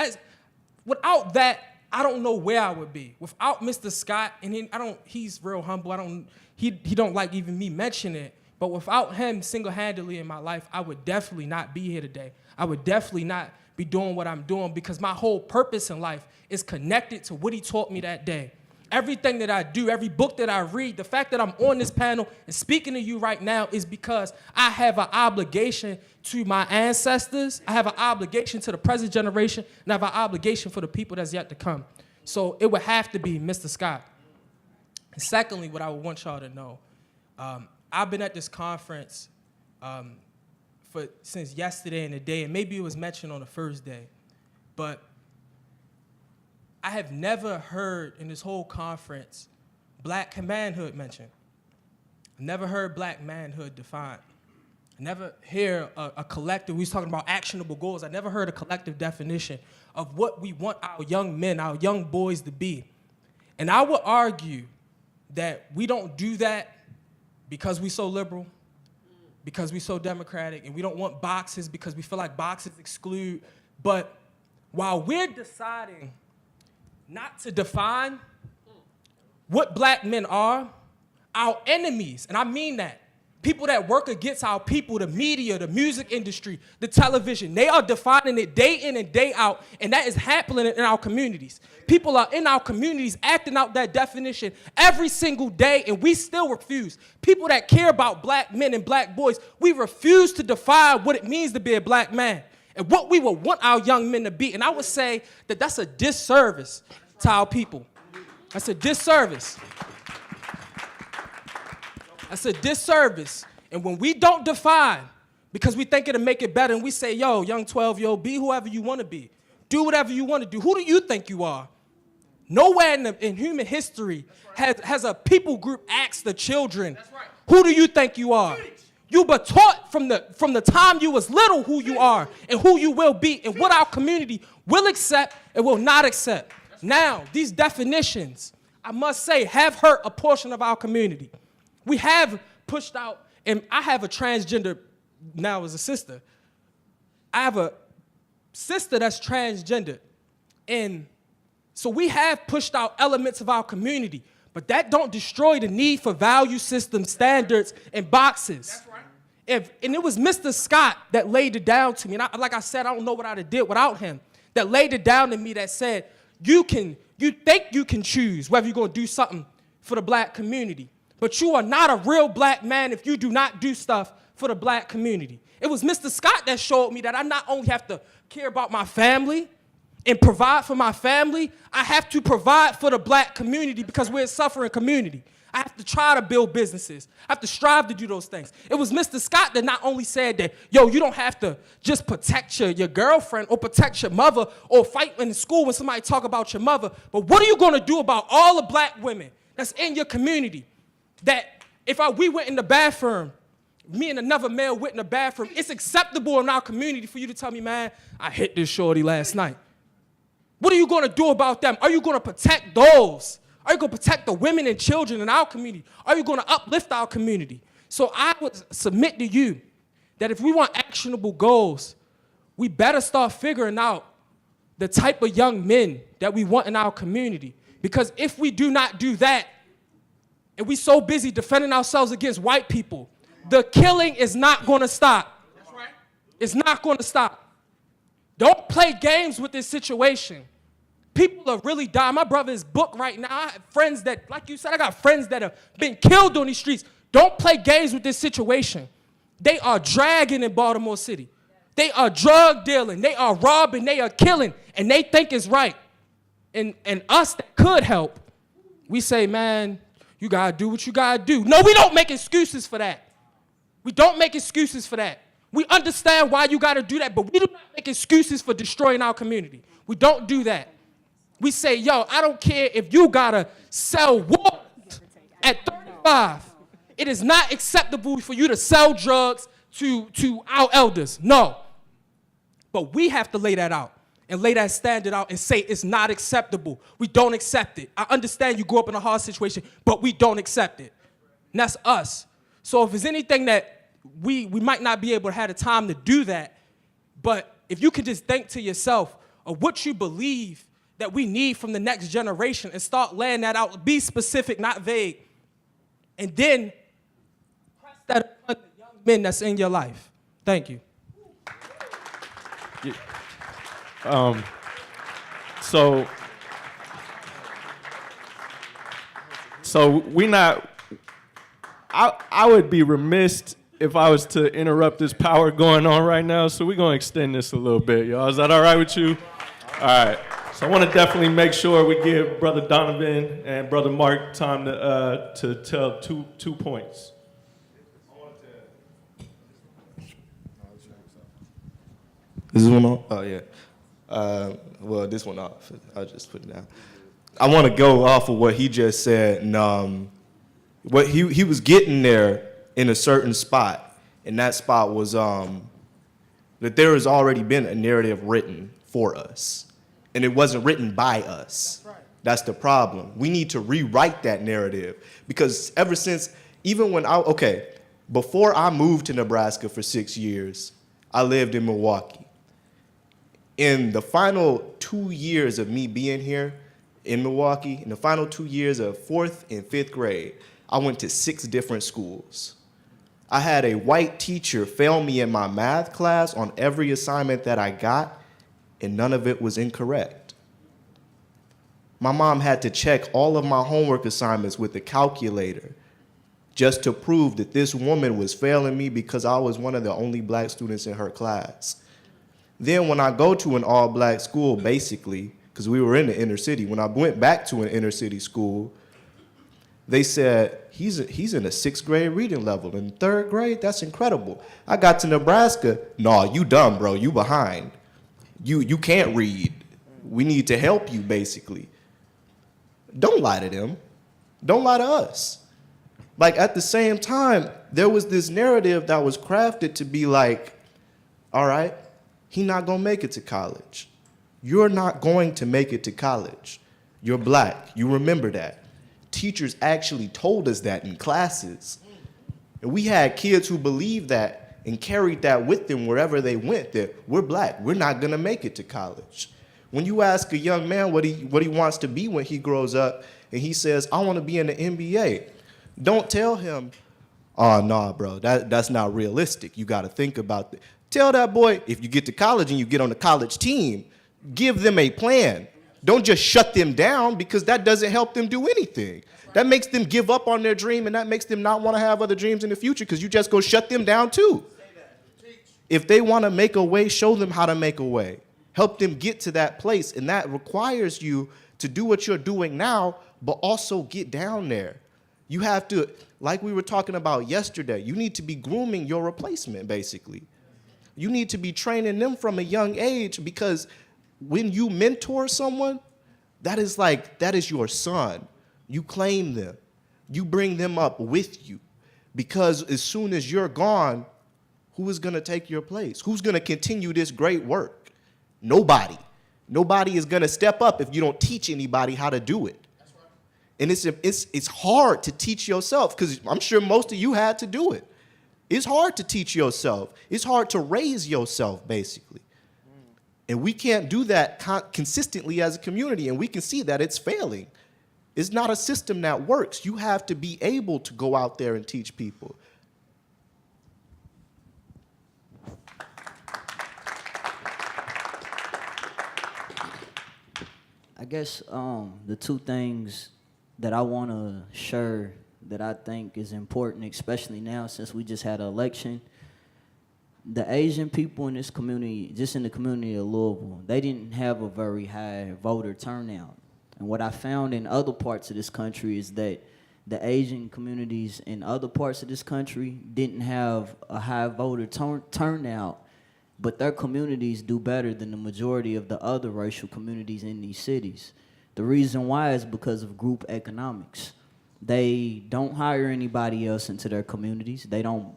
Speaker 8: that, I don't know where I would be. Without Mr. Scott, and he's real humble. He don't like even me mentioning it. But without him single-handedly in my life, I would definitely not be here today. I would definitely not be doing what I'm doing because my whole purpose in life is connected to what he taught me that day. Everything that I do, every book that I read, the fact that I'm on this panel and speaking to you right now is because I have an obligation to my ancestors. I have an obligation to the present generation, and I have an obligation for the people that's yet to come. So it would have to be Mr. Scott. And secondly, what I would want y'all to know, I've been at this conference since yesterday and today, and maybe it was mentioned on the first day, but I have never heard in this whole conference black manhood mentioned. I never heard black manhood defined. I never hear a collective, we was talking about actionable goals. I never heard a collective definition of what we want our young men, our young boys to be. And I would argue that we don't do that because we're so liberal, because we're so democratic, and we don't want boxes because we feel like boxes exclude. But while we're deciding not to define what black men are, our enemies, and I mean that, people that work against our people, the media, the music industry, the television, they are defining it day in and day out, and that is happening in our communities. People are in our communities acting out that definition every single day, and we still refuse. People that care about black men and black boys, we refuse to define what it means to be a black man and what we would want our young men to be. And I would say that that's a disservice to our people. That's a disservice. That's a disservice. And when we don't define, because we think it'll make it better, and we say, yo, young 12-year-old, be whoever you want to be. Do whatever you want to do. Who do you think you are? Nowhere in human history has a people group asked the children, who do you think you are? You were taught from the time you was little who you are and who you will be and what our community will accept and will not accept. Now, these definitions, I must say, have hurt a portion of our community. We have pushed out, and I have a transgender now as a sister. I have a sister that's transgender. And so we have pushed out elements of our community, but that don't destroy the need for value system standards and boxes. That's right. And it was Mr. Scott that laid it down to me. And like I said, I don't know what I'd have did without him. That laid it down to me that said, you think you can choose whether you're going to do something for the black community, but you are not a real black man if you do not do stuff for the black community. It was Mr. Scott that showed me that I not only have to care about my family and provide for my family, I have to provide for the black community because we're a suffering community. I have to try to build businesses. I have to strive to do those things. It was Mr. Scott that not only said that, yo, you don't have to just protect your girlfriend or protect your mother or fight in school when somebody talk about your mother, but what are you going to do about all the black women that's in your community that if we went in the bathroom, me and another male went in the bathroom, it's acceptable in our community for you to tell me, man, I hit this shorty last night. What are you going to do about them? Are you going to protect those? Are you going to protect the women and children in our community? Are you going to uplift our community? So I would submit to you that if we want actionable goals, we better start figuring out the type of young men that we want in our community. Because if we do not do that, and we so busy defending ourselves against white people, the killing is not going to stop. That's right. It's not going to stop. Don't play games with this situation. People are really dying. My brother is booked right now. I have friends that, like you said, I got friends that have been killed on these streets. Don't play games with this situation. They are dragging in Baltimore City. They are drug dealing. They are robbing. They are killing. And they think it's right. And us that could help, we say, man, you got to do what you got to do. No, we don't make excuses for that. We don't make excuses for that. We understand why you got to do that, but we do not make excuses for destroying our community. We don't do that. We say, yo, I don't care if you got to sell water at 35. It is not acceptable for you to sell drugs to our elders. No. But we have to lay that out and lay that standard out and say it's not acceptable. We don't accept it. I understand you grew up in a hard situation, but we don't accept it. And that's us. So if there's anything that we might not be able to have the time to do that, but if you could just think to yourself of what you believe that we need from the next generation and start laying that out, be specific, not vague, and then press that on the young men that's in your life. Thank you.
Speaker 1: So we not. I would be remiss if I was to interrupt this power going on right now. So we're gonna extend this a little bit, y'all. Is that all right with you? All right. So I want to definitely make sure we give Brother Donovan and Brother Mark time to tell two points.
Speaker 6: Is this one on? Oh, yeah. Well, this one off. I'll just put it down. I want to go off of what he just said. And what he was getting there in a certain spot, and that spot was that there has already been a narrative written for us, and it wasn't written by us. That's right. That's the problem. We need to rewrite that narrative, because ever since, even when before I moved to Nebraska for 6 years, I lived in Milwaukee. In the final 2 years of me being here in Milwaukee, in the final 2 years of 4th and 5th grade, I went to 6 different schools. I had a white teacher fail me in my math class on every assignment that I got, and none of it was incorrect. My mom had to check all of my homework assignments with a calculator just to prove that this woman was failing me because I was one of the only black students in her class. Then when I go to an all-black school, basically, because we were in the inner city, when I went back to an inner city school, they said, he's in a 6th grade reading level. In 3rd grade, that's incredible. I got to Nebraska, no, you dumb, bro, you behind. You can't read. We need to help you, basically. Don't lie to them. Don't lie to us. Like, at the same time, there was this narrative that was crafted to be like, all right, he's not gonna make it to college. You're not going to make it to college. You're black, you remember that. Teachers actually told us that in classes. And we had kids who believed that and carried that with them wherever they went, that we're black, we're not gonna make it to college. When you ask a young man what he wants to be when he grows up, and he says, I want to be in the NBA, don't tell him, oh, nah, bro, that's not realistic. You got to think about that. Tell that boy, if you get to college and you get on the college team, give them a plan. Don't just shut them down, because that doesn't help them do anything. That makes them give up on their dream, and that makes them not want to have other dreams in the future, because you just go shut them down too. If they want to make a way, show them how to make a way. Help them get to that place, and that requires you to do what you're doing now, but also get down there. You have to, like we were talking about yesterday, you need to be grooming your replacement, basically. You need to be training them from a young age, because when you mentor someone, that is your son. You claim them. You bring them up with you, because as soon as you're gone, who is going to take your place? Who's going to continue this great work? Nobody. Nobody is going to step up if you don't teach anybody how to do it. And it's hard to teach yourself, because I'm sure most of you had to do it. It's hard to teach yourself. It's hard to raise yourself, basically. And we can't do that consistently as a community, and we can see that it's failing. It's not a system that works. You have to be able to go out there and teach people.
Speaker 4: I guess the two things that I want to share that I think is important, especially now since we just had an election, the Asian people in this community, just in the community of Louisville, they didn't have a very high voter turnout. And what I found in other parts of this country is that the Asian communities in other parts of this country didn't have a high voter turnout, but their communities do better than the majority of the other racial communities in these cities. The reason why is because of group economics. They don't hire anybody else into their communities. They don't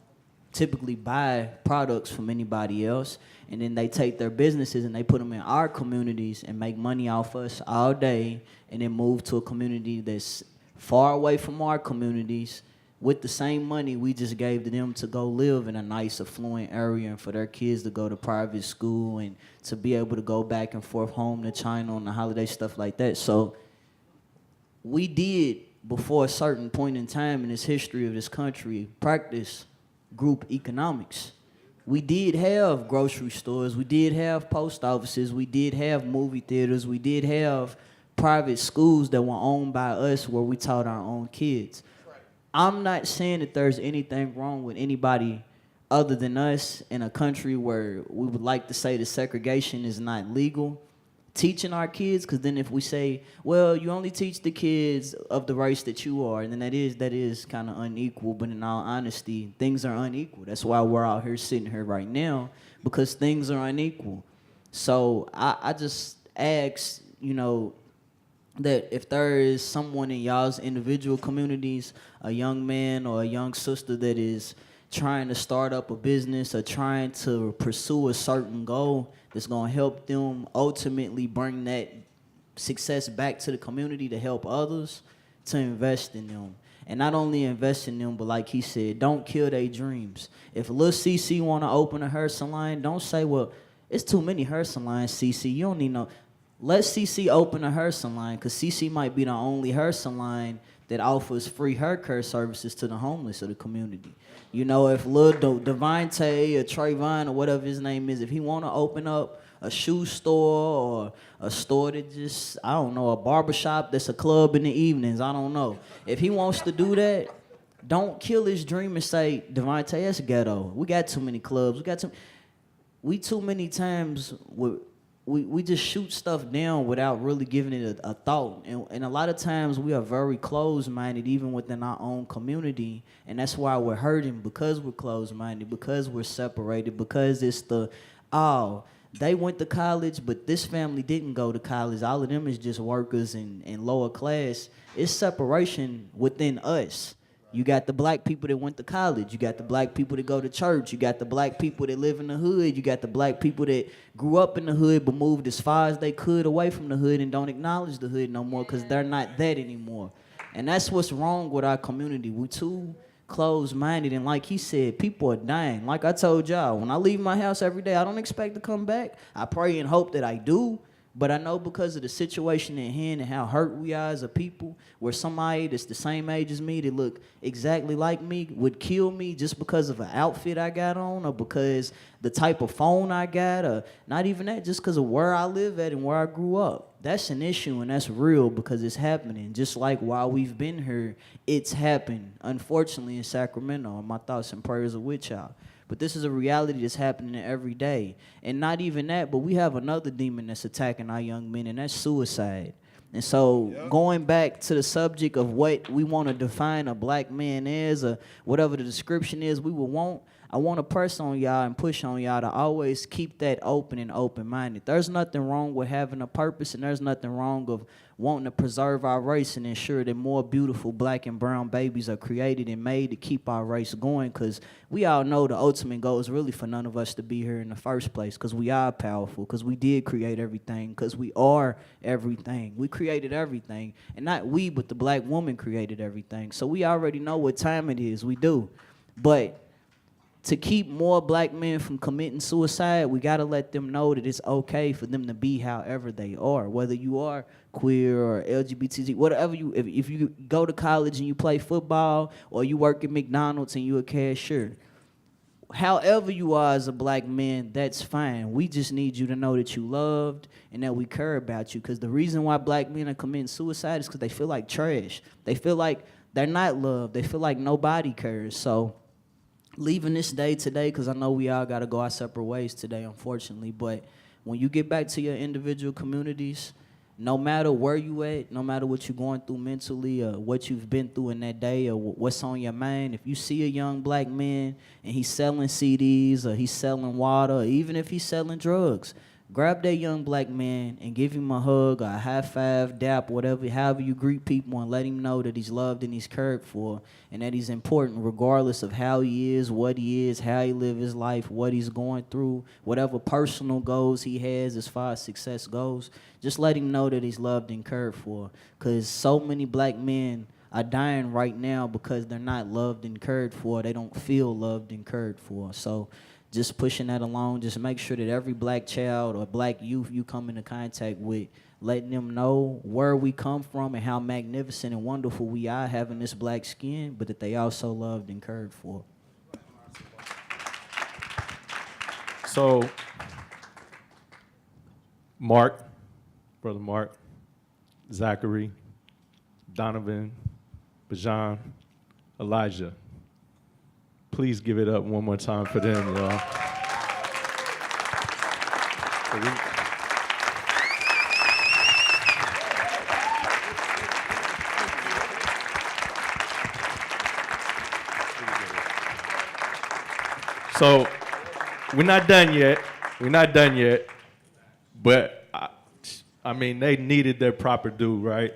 Speaker 4: typically buy products from anybody else, and then they take their businesses and they put them in our communities and make money off us all day, and then move to a community that's far away from our communities with the same money we just gave to them to go live in a nice, affluent area, and for their kids to go to private school and to be able to go back and forth home to China on the holiday, stuff like that. So we did, before a certain point in time in this history of this country, practice group economics. We did have grocery stores, we did have post offices, we did have movie theaters, we did have private schools that were owned by us where we taught our own kids. I'm not saying that there's anything wrong with anybody other than us in a country where we would like to say that segregation is not legal, teaching our kids, because then if we say, well, you only teach the kids of the race that you are, and then that is kind of unequal, but in all honesty, things are unequal. That's why we're out here sitting here right now, because things are unequal. So I just ask, that if there is someone in y'all's individual communities, a young man or a young sister that is trying to start up a business or trying to pursue a certain goal that's going to help them ultimately bring that success back to the community to help others, to invest in them. And not only invest in them, but like he said, don't kill their dreams. If Lil CC want to open a hair salon, don't say, well, it's too many hair salons, CC. You don't need no. Let CC open a hair salon, because CC might be the only hair salon that offers free hair care services to the homeless of the community. If Lil Devontae or Trayvon or whatever his name is, if he want to open up a shoe store or a store that just, I don't know, a barbershop that's a club in the evenings, I don't know. If he wants to do that, don't kill his dream and say, Devontae, that's ghetto. We got too many clubs. We too many times we just shoot stuff down without really giving it a thought. And a lot of times we are very closed-minded even within our own community, and that's why we're hurting, because we're closed-minded, because we're separated, because it's they went to college, but this family didn't go to college. All of them is just workers and lower class. It's separation within us. You got the black people that went to college. You got the black people that go to church. You got the black people that live in the hood. You got the black people that grew up in the hood but moved as far as they could away from the hood and don't acknowledge the hood no more because they're not that anymore. And that's what's wrong with our community. We too closed-minded. And like he said, people are dying. Like I told y'all, when I leave my house every day, I don't expect to come back. I pray and hope that I do. But I know because of the situation at hand and how hurt we are as a people, where somebody that's the same age as me that look exactly like me would kill me just because of an outfit I got on, or because the type of phone I got, or not even that, just because of where I live at and where I grew up. That's an issue, and that's real because it's happening. Just like while we've been here, it's happened, unfortunately, in Sacramento. And my thoughts and prayers are with y'all. But this is a reality that's happening every day. And not even that, but we have another demon that's attacking our young men, and that's suicide. And so going back to the subject of what we want to define a black man as, or whatever the description is we would want, I want to press on y'all and push on y'all to always keep that open and open-minded. There's nothing wrong with having a purpose, and there's nothing wrong of wanting to preserve our race and ensure that more beautiful black and brown babies are created and made to keep our race going, because we all know the ultimate goal is really for none of us to be here in the first place, because we are powerful, because we did create everything, because we are everything. We created everything, and not we, but the black woman created everything. So we already know what time it is. We do. But to keep more black men from committing suicide, we got to let them know that it's okay for them to be however they are, whether you are queer or LGBT, whatever you, if you go to college and you play football, or you work at McDonald's and you're a cashier. However you are as a black man, that's fine. We just need you to know that you loved and that we care about you, because the reason why black men are committing suicide is because they feel like trash. They feel like they're not loved. They feel like nobody cares. So leaving this day today, because I know we all got to go our separate ways today, unfortunately, but when you get back to your individual communities, no matter where you at, no matter what you're going through mentally, or what you've been through in that day, or what's on your mind, if you see a young black man and he's selling CDs, or he's selling water, or even if he's selling drugs, grab that young black man and give him a hug, or a high five, dap, whatever, however you greet people, and let him know that he's loved and he's cared for, and that he's important regardless of how he is, what he is, how he live his life, what he's going through, whatever personal goals he has as far as success goes. Just let him know that he's loved and cared for, because so many black men are dying right now because they're not loved and cared for. They don't feel loved and cared for. So just pushing that along, just make sure that every black child or black youth you come into contact with, letting them know where we come from and how magnificent and wonderful we are having this black skin, but that they also loved and cared for.
Speaker 1: So, Mark, Brother Mark, Zachary, Donovan, Bajan, Elijah, please give it up one more time for them, y'all. So we're not done yet. We're not done yet. But I mean, they needed their proper due, right?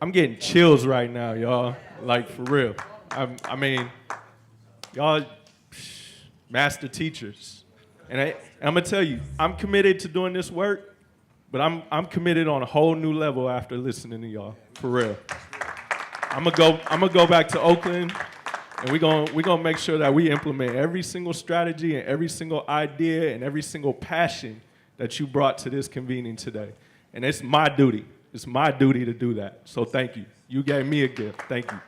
Speaker 1: I'm getting chills right now, y'all. Like, for real. I mean, y'all master teachers. And I'm going to tell you, I'm committed to doing this work, but I'm committed on a whole new level after listening to y'all, for real. I'm gonna go back to Oakland, and we're gonna make sure that we implement every single strategy and every single idea and every single passion that you brought to this convening today. And it's my duty. It's my duty to do that. So thank you. You gave me a gift. Thank you.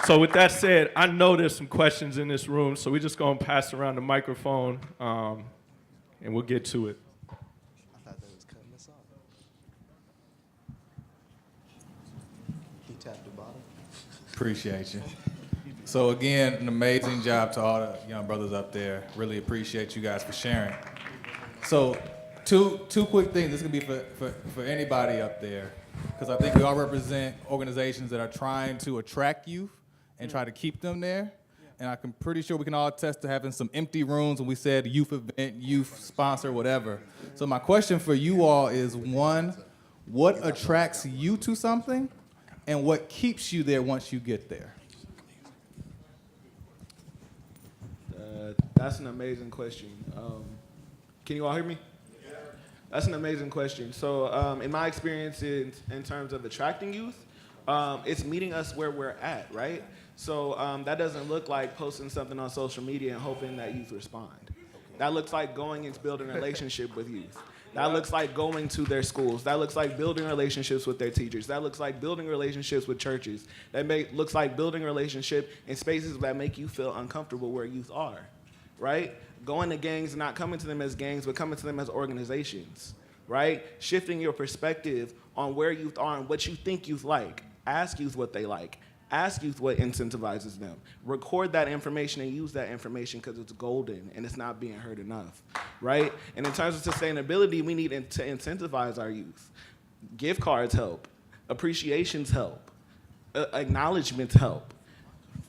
Speaker 1: So with that said, I know there's some questions in this room, so we're just going to pass around the microphone, and we'll get to it.
Speaker 9: I thought they was cutting us off. He tapped the bottom.
Speaker 10: Appreciate you. So again, an amazing job to all the young brothers up there. Really appreciate you guys for sharing. So two quick things. This could be for anybody up there, because I think we all represent organizations that are trying to attract youth and try to keep them there. And I'm pretty sure we can all attest to having some empty rooms when we said youth event, youth sponsor, whatever. So my question for you all is, one, what attracts you to something, and what keeps you there once you get there?
Speaker 7: That's an amazing question. Can you all hear me? That's an amazing question. So in my experience in terms of attracting youth, It's meeting us where we're at, right? So that doesn't look like posting something on social media and hoping that youth respond. That looks like going and building a relationship with youth. That looks like going to their schools. That looks like building relationships with their teachers. That looks like building relationships with churches. Looks like building a relationship in spaces that make you feel uncomfortable where youth are, right? Going to gangs and not coming to them as gangs, but coming to them as organizations, right? Shifting your perspective on where youth are and what you think youth like. Ask youth what they like. Ask youth what incentivizes them. Record that information and use that information because it's golden and it's not being heard enough, right? And in terms of sustainability, we need to incentivize our youth. Gift cards help. Appreciations help. Acknowledgements help.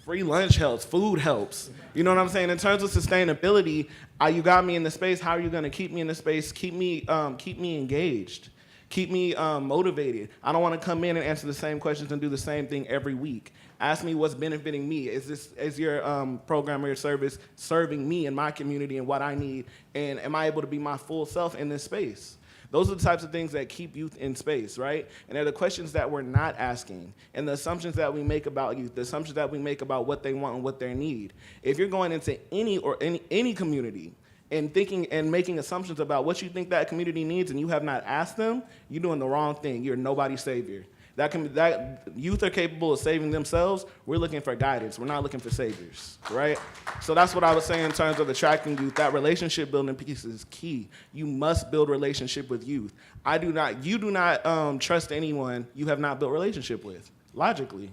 Speaker 7: Free lunch helps. Food helps. You know what I'm saying? In terms of sustainability, you got me in the space. How are you going to keep me in the space? Keep me engaged. Keep me motivated. I don't want to come in and answer the same questions and do the same thing every week. Ask me what's benefiting me. Is your program or your service serving me and my community and what I need? And am I able to be my full self in this space? Those are the types of things that keep youth in space, right? And they're the questions that we're not asking and the assumptions that we make about youth, the assumptions that we make about what they want and what they need. If you're going into any community and thinking and making assumptions about what you think that community needs and you have not asked them, you're doing the wrong thing. You're nobody's savior. That youth are capable of saving themselves. We're looking for guidance. We're not looking for saviors, right? So that's what I was saying in terms of attracting youth. That relationship building piece is key. You must build relationship with youth. You do not trust anyone you have not built relationship with, logically,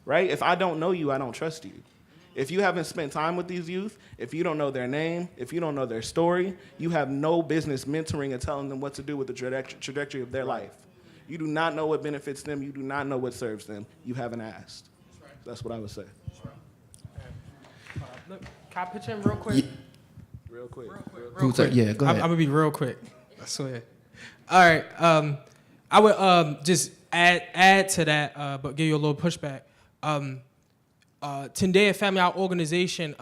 Speaker 7: right? If I don't know you, I don't trust you. If you haven't spent time with these youth, if you don't know their name, if you don't know their story, you have no business mentoring and telling them what to do with the trajectory of their life. You do not know what benefits them. You do not know what serves them. You haven't asked. That's what I would say.
Speaker 8: Look, can I pitch in real quick?
Speaker 7: Real quick.
Speaker 8: Real quick.
Speaker 9: Yeah, go ahead.
Speaker 8: I'm going to be real quick. I swear. All right. I would just add to that, but give you a little pushback. Tendea Family, our organization,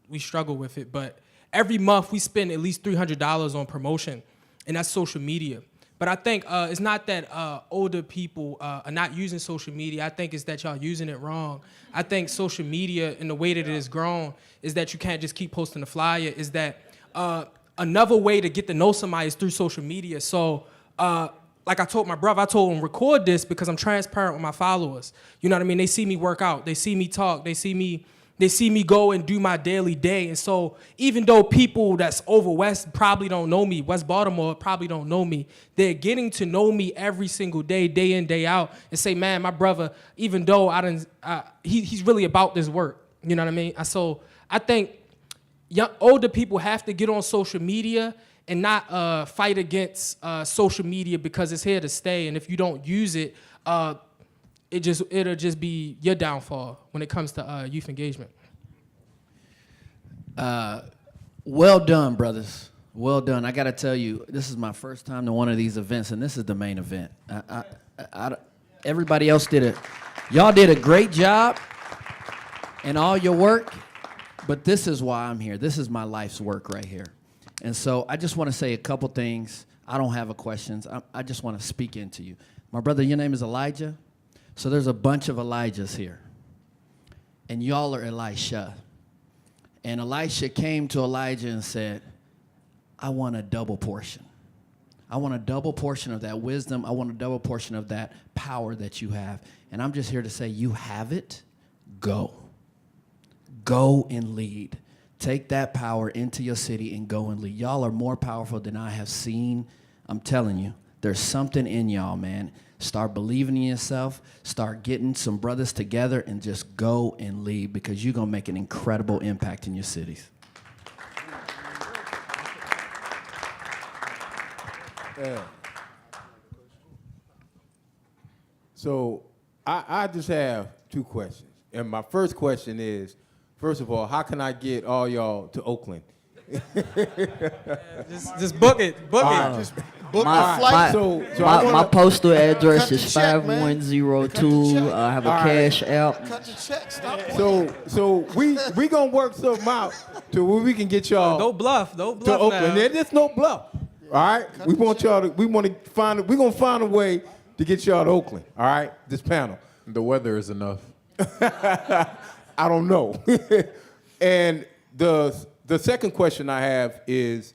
Speaker 8: we struggle with it, but every month we spend at least $300 on promotion, and that's social media. But I think it's not that older people are not using social media. I think it's that y'all using it wrong. I think social media, in the way that it has grown, is that you can't just keep posting the flyer, is that another way to get to know somebody is through social media. So like I told my brother, I told him record this because I'm transparent with my followers. You know what I mean? They see me work out. They see me talk. They see me go and do my daily day. And so even though people that's over West probably don't know me, West Baltimore probably don't know me, they're getting to know me every single day, day in, day out, and say, man, my brother, even though he's really about this work. You know what I mean? So I think older people have to get on social media and not fight against social media because it's here to stay. And if you don't use it, it'll just be your downfall when it comes to youth engagement.
Speaker 11: Well done, brothers. Well done. I got to tell you, this is my first time to one of these events, and this is the main event. Everybody else y'all did a great job in all your work, but this is why I'm here. This is my life's work right here. And so I just want to say a couple things. I don't have questions. I just want to speak into you. My brother, your name is Elijah. So there's a bunch of Elijahs here. And y'all are Elisha. And Elisha came to Elijah and said, I want a double portion. I want a double portion of that wisdom. I want a double portion of that power that you have. And I'm just here to say, you have it. Go. Go and lead. Take that power into your city and go and lead. Y'all are more powerful than I have seen. I'm telling you, there's something in y'all, man. Start believing in yourself. Start getting some brothers together and just go and lead because you're going to make an incredible impact in your cities.
Speaker 12: Yeah. So I just have two questions. And my first question is, first of all, how can I get all y'all to Oakland?
Speaker 8: Just book it. Book it.
Speaker 9: Just book a flight.
Speaker 4: My postal address is 5102. I have a cash app.
Speaker 9: Cut the check. Stop.
Speaker 12: So we gonna work something out to where we can get y'all
Speaker 8: No bluff. No
Speaker 12: to
Speaker 8: bluff
Speaker 12: Oakland.
Speaker 8: now.
Speaker 12: There's no bluff. All right. We want y'all to. We're gonna find a way to get y'all to Oakland, all right, this panel.
Speaker 5: The weather is enough.
Speaker 12: I don't know. And the second question I have is,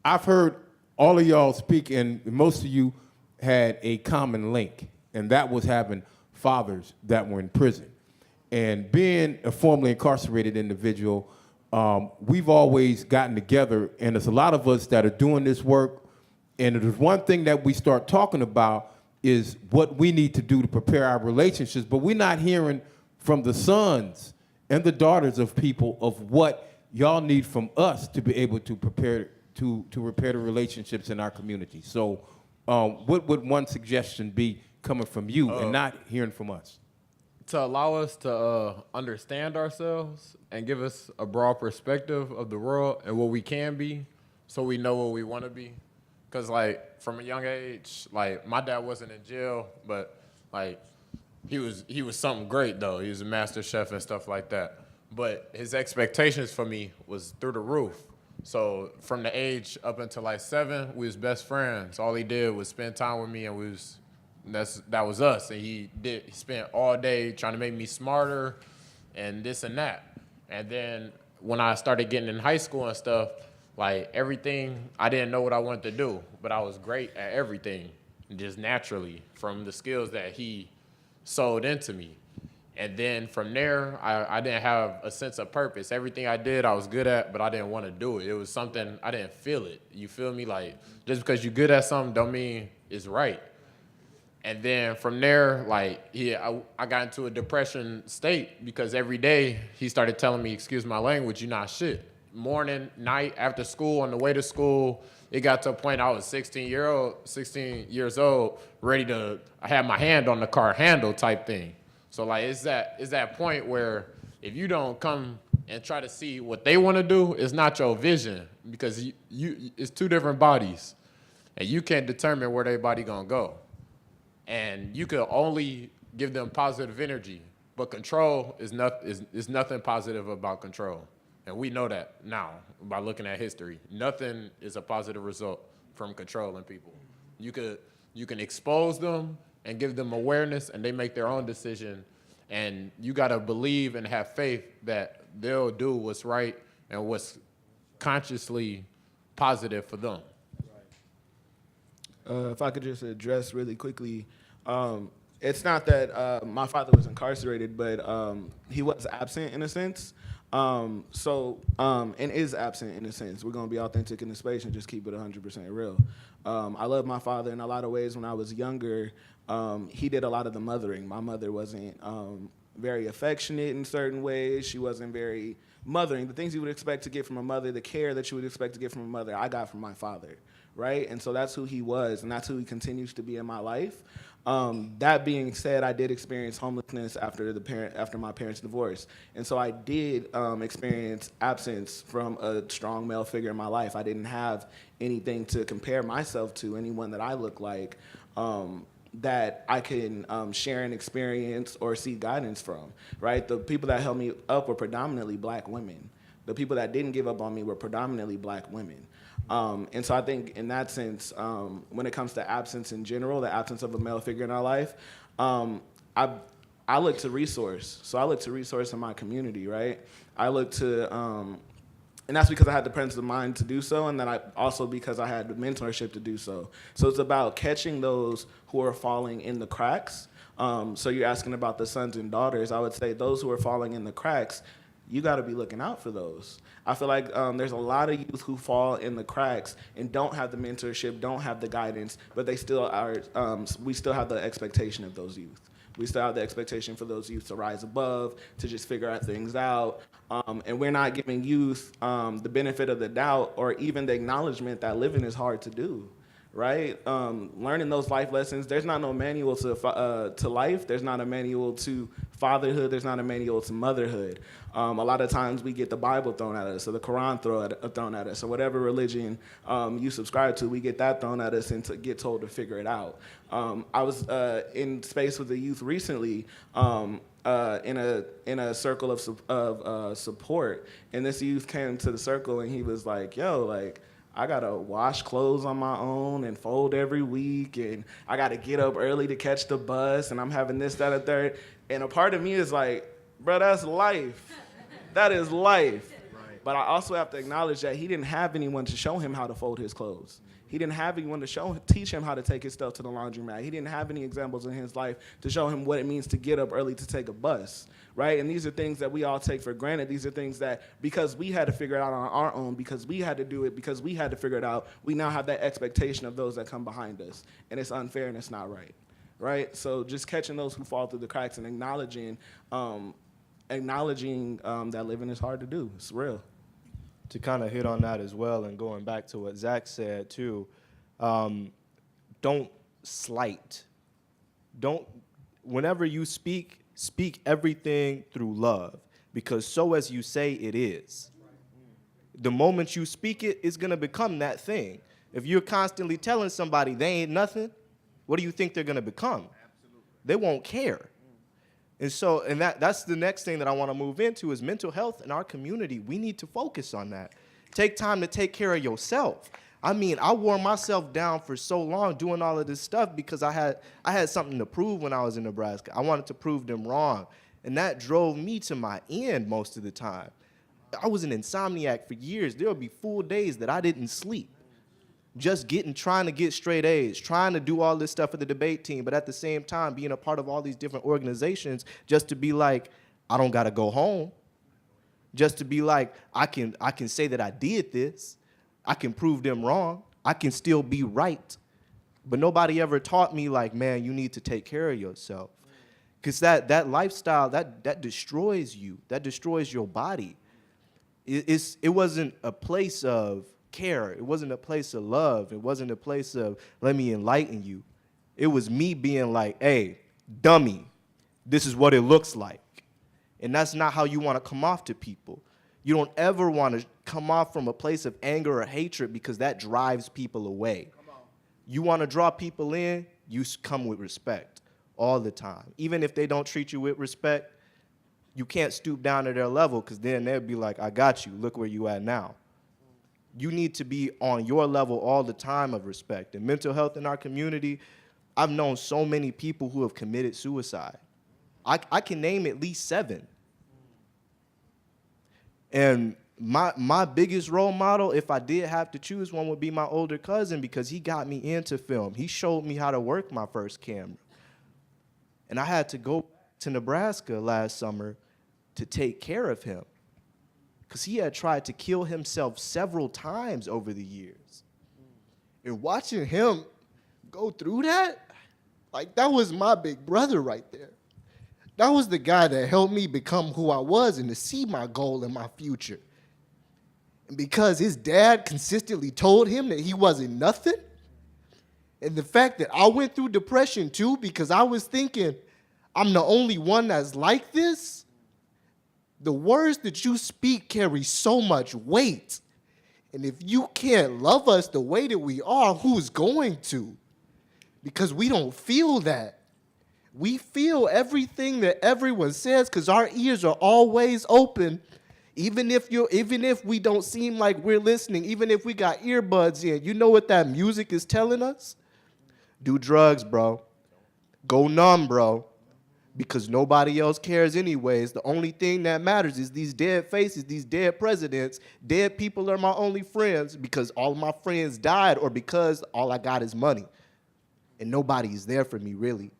Speaker 12: I've heard all of y'all speak, and most of you had a common link, and that was having fathers that were in prison. And being a formerly incarcerated individual, we've always gotten together, and there's a lot of us that are doing this work, and there's one thing that we start talking about is what we need to do to prepare our relationships, but we're not hearing from the sons and the daughters of people of what y'all need from us to be able to prepare to repair the relationships in our community. So what would one suggestion be coming from you and not hearing from us?
Speaker 5: To allow us to understand ourselves and give us a broad perspective of the world and what we can be, so we know what we want to be. Because, like, from a young age, like, my dad wasn't in jail, but, like, he was something great, though. He was a master chef and stuff like that. But his expectations for me was through the roof. So from the age up until, like, 7, we was best friends. All he did was spend time with me, and that was us. And he spent all day trying to make me smarter and this and that. And then when I started getting in high school and stuff, like, everything, I didn't know what I wanted to do, but I was great at everything, just naturally, from the skills that he sold into me. And then from there, I didn't have a sense of purpose. Everything I did, I was good at, but I didn't want to do it. It was something, I didn't feel it. You feel me? Like, just because you're good at something don't mean it's right. And then from there, like, I got into a depression state because every day he started telling me, excuse my language, you're not shit. Morning, night, after school, on the way to school, it got to a point I was 16 years old, ready to, I had my hand on the car handle type thing. So, like, it's that point where if you don't come and try to see what they want to do, it's not your vision, because it's two different bodies, and you can't determine where their body gonna go. And you can only give them positive energy, but control is nothing positive about control. And we know that now by looking at history. Nothing is a positive result from controlling people. You can expose them and give them awareness, and they make their own decision. And you gotta believe and have faith that they'll do what's right and what's consciously positive for them.
Speaker 7: If I could just address really quickly, it's not that my father was incarcerated, but he was absent in a sense. And is absent in a sense. We're gonna be authentic in the space and just keep it 100% real. I love my father in a lot of ways. When I was younger, he did a lot of the mothering. My mother wasn't very affectionate in certain ways. She wasn't very mothering. The things you would expect to get from a mother, the care that you would expect to get from a mother, I got from my father, right? And so that's who he was, and that's who he continues to be in my life. That being said, I did experience homelessness after my parents' divorce. And so I did experience absence from a strong male figure in my life. I didn't have anything to compare myself to, anyone that I look like, that I can share an experience or seek guidance from, right? The people that held me up were predominantly black women. The people that didn't give up on me were predominantly black women. And so I think in that sense, when it comes to absence in general, the absence of a male figure in our life, I look to resource. So I look to resource in my community, right? I look to, and that's because I had the presence of mind to do so, and then also because I had the mentorship to do so. So it's about catching those who are falling in the cracks. So you're asking about the sons and daughters. I would say those who are falling in the cracks, you got to be looking out for those. I feel like there's a lot of youth who fall in the cracks and don't have the mentorship, don't have the guidance, but they still are. We still have the expectation of those youth. We still have the expectation for those youth to rise above, to just figure out things out. And we're not giving youth the benefit of the doubt or even the acknowledgement that living is hard to do, right? Learning those life lessons, there's not no manual to life. There's not a manual to fatherhood. There's not a manual to motherhood. A lot of times we get the Bible thrown at us or the Quran thrown at us or whatever religion you subscribe to, we get that thrown at us and get told to figure it out. I was in space with the youth recently in a circle of support, and this youth came to the circle and he was like, yo, like, I gotta wash clothes on my own and fold every week, and I gotta get up early to catch the bus, and I'm having this, that, and third. And a part of me is like, bro, that's life. That is life. But I also have to acknowledge that he didn't have anyone to show him how to fold his clothes. He didn't have anyone to teach him how to take his stuff to the laundromat. He didn't have any examples in his life to show him what it means to get up early to take a bus, right? And these are things that we all take for granted. These are things that because we had to figure it out on our own, because we had to do it, because we had to figure it out, we now have that expectation of those that come behind us. And it's unfair and it's not right, right? So just catching those who fall through the cracks and acknowledging that living is hard to do. It's real.
Speaker 6: To kind of hit on that as well, and going back to what Zach said too, don't slight. Whenever you speak everything through love, because so as you say it is. The moment you speak it, it's gonna become that thing. If you're constantly telling somebody they ain't nothing, what do you think they're gonna become? Absolutely. They won't care. And so, that's the next thing that I want to move into is mental health in our community. We need to focus on that. Take time to take care of yourself. I mean, I wore myself down for so long doing all of this stuff because I had something to prove when I was in Nebraska. I wanted to prove them wrong. And that drove me to my end most of the time. I was an insomniac for years. There would be full days that I didn't sleep. Just trying to get straight A's, trying to do all this stuff for the debate team, but at the same time being a part of all these different organizations just to be like, I don't gotta go home. Just to be like, I can say that I did this. I can prove them wrong. I can still be right. But nobody ever taught me like, man, you need to take care of yourself. Because that lifestyle, that destroys you. That destroys your body. It wasn't a place of care. It wasn't a place of love. It wasn't a place of let me enlighten you. It was me being like, hey, dummy, this is what it looks like. And that's not how you want to come off to people. You don't ever want to come off from a place of anger or hatred because that drives people away. You want to draw people in, you come with respect all the time. Even if they don't treat you with respect, you can't stoop down to their level because then they'll be like, I got you, look where you at now. You need to be on your level all the time of respect. And mental health in our community, I've known so many people who have committed suicide. I can name at least 7. And my biggest role model, if I did have to choose one, would be my older cousin because he got me into film. He showed me how to work my first camera. And I had to go to Nebraska last summer to take care of him, because he had tried to kill himself several times over the years. And watching him go through that, like that was my big brother right there. That was the guy that helped me become who I was and to see my goal in my future. And because his dad consistently told him that he wasn't nothing, and the fact that I went through depression too because I was thinking I'm the only one that's like this, the words that you speak carry so much weight. And if you can't love us the way that we are, who's going to? Because we don't feel that. We feel everything that everyone says because our ears are always open. Even if we don't seem like we're listening, even if we got earbuds in, you know what that music is telling us? Do drugs, bro. Go numb, bro. Because nobody else cares anyways. The only thing that matters is these dead faces, these dead presidents. Dead people are my only friends because all of my friends died or because all I got is money. And nobody's there for me, really.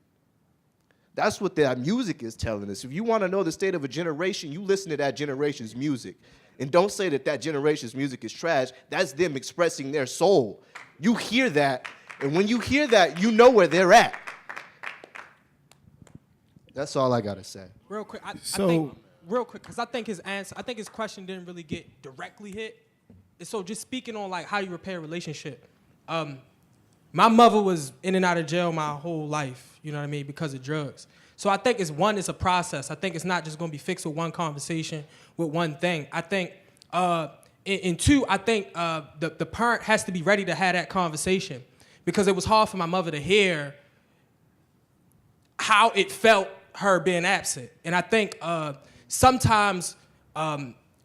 Speaker 6: That's what that music is telling us. If you want to know the state of a generation, you listen to that generation's music. And don't say that that generation's music is trash. That's them expressing their soul. You hear that, and when you hear that, you know where they're at. That's all I got to say.
Speaker 8: Real quick, because I think his question didn't really get directly hit. And so just speaking on like how you repair a relationship. My mother was in and out of jail my whole life, you know what I mean, because of drugs. So I think it's a process. I think it's not just going to be fixed with one conversation, with one thing. I think, and two, I think the parent has to be ready to have that conversation because it was hard for my mother to hear how it felt her being absent. And I think sometimes